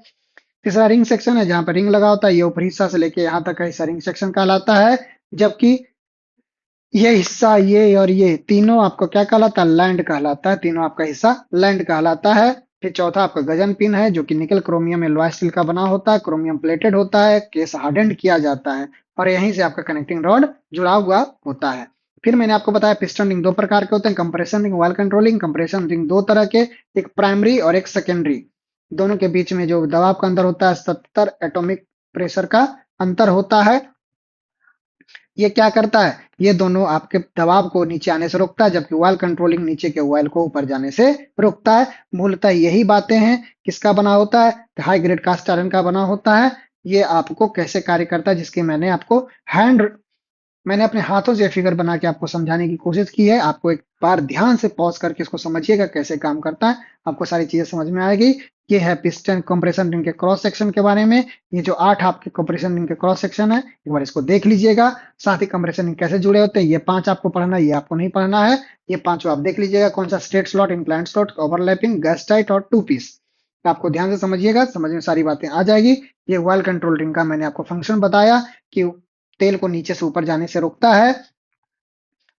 तीसरा रिंग सेक्शन है, जहां पर रिंग लगा होता है। ये ऊपरी हिस्सा से लेके यहाँ तक का हिस्सा रिंग सेक्शन कहलाता है। जबकि ये हिस्सा, ये और ये तीनों आपको क्या कहलाता है? लैंड कहलाता है। तीनों आपका हिस्सा लैंड कहलाता है। फिर चौथा आपका गजन पिन है, जो कि निकल क्रोमियम एलॉय स्टील का बना होता है। क्रोमियम प्लेटेड होता है, केस हार्डेंड किया जाता है, और यहीं से आपका कनेक्टिंग रॉड जुड़ा हुआ होता है। फिर मैंने आपको बताया पिस्टन रिंग 2 प्रकार के होते हैं, compression ring, oil controlling. Compression ring 2 तरह के, एक प्राइमरी और एक सेकेंडरी। दोनों के बीच में जो दबाव का अंतर होता है 70 एटॉमिक प्रेशर का अंतर होता है। ये क्या करता है? ये दोनों आपके दबाव को नीचे आने से रोकता है, जबकि ऑयल कंट्रोलिंग नीचे के ऑयल को ऊपर जाने से रोकता है। मूलतः यही बातें हैं। किसका बना होता है? हाई ग्रेड कास्ट आयरन का बना होता है। ये आपको कैसे कार्य करता है, जिसकी मैंने अपने हाथों से फिगर बना के आपको समझाने की कोशिश की है। आपको एक बार ध्यान से पॉज करके इसको समझिएगा कैसे काम करता है, आपको सारी चीजें समझ में आएगी। ये है पिस्टन कंप्रेशन रिंग के क्रॉस सेक्शन के बारे में। ये जो 8 आपके कंप्रेशन रिंग के क्रॉस सेक्शन है, एक बार इसको देख लीजिएगा। साथ ही कंप्रेशन रिंग कैसे जुड़े होते हैं, ये 5 आपको पढ़ना है, ये आपको नहीं पढ़ना है। ये पांचों आप देख लीजिएगा, कौन सा? Straight slot, inclined slot, overlapping, gas tight और टू पीस। आपको ध्यान से समझिएगा, समझ में सारी बातें आ जाएगी। ये ऑयल कंट्रोल रिंग का मैंने आपको फंक्शन बताया कि तेल को नीचे से ऊपर जाने से रोकता है,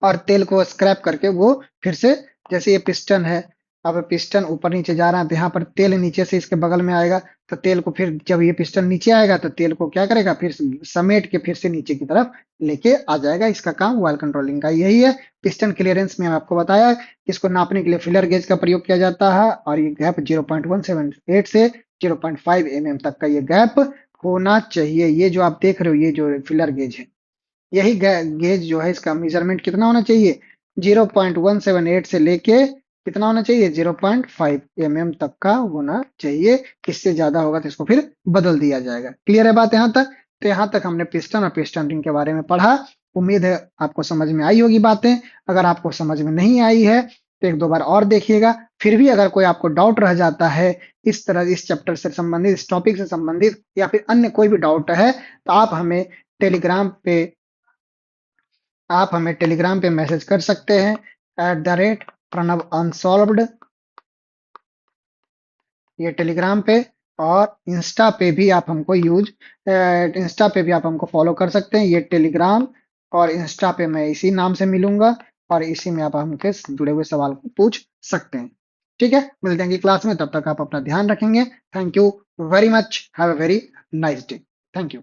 और तेल को स्क्रैप करके वो फिर से, जैसे ये पिस्टन है, अब पिस्टन ऊपर नीचे जा रहा है तो यहाँ पर तेल नीचे से इसके बगल में आएगा, तो तेल को फिर जब ये पिस्टन नीचे आएगा तो तेल को क्या करेगा? फिर समेट के फिर से नीचे की तरफ लेके आ जाएगा। इसका काम ऑयल कंट्रोलिंग का यही है। पिस्टन क्लियरेंस में आपको बताया, इसको नापने के लिए फिलर गेज का प्रयोग किया जाता है, और ये गैप 0.178 से 0.5 mm तक का ये गैप होना चाहिए। ये जो आप देख रहे हो, ये जो फिलर गेज है, यही गेज जो है, इसका मेजरमेंट कितना होना चाहिए? 0.178 से लेके कितना होना चाहिए? 0.5 mm तक का होना चाहिए। इससे ज्यादा होगा तो इसको फिर बदल दिया जाएगा। क्लियर है बात यहाँ तक? तो यहाँ तक हमने पिस्टन और पिस्टन रिंग के बारे में पढ़ा। उम्मीद है आपको समझ में आई होगी बातें। अगर आपको समझ में नहीं आई है तो एक दो बार और देखिएगा। फिर भी अगर कोई आपको डाउट रह जाता है इस तरह, इस चैप्टर से संबंधित, इस टॉपिक से संबंधित, या फिर अन्य कोई भी डाउट है, तो आप हमें टेलीग्राम पे मैसेज कर सकते हैं, @प्रणव ये टेलीग्राम पे। और इंस्टा पे भी आप हमको फॉलो कर सकते हैं। ये टेलीग्राम और इंस्टा पे मैं इसी नाम से मिलूंगा, और इसी में आप हमके जुड़े हुए सवाल को पूछ सकते हैं। ठीक है, मिलते हैं अगली क्लास में, तब तक आप अपना ध्यान रखेंगे। Thank you very much, have a very nice day. Thank you.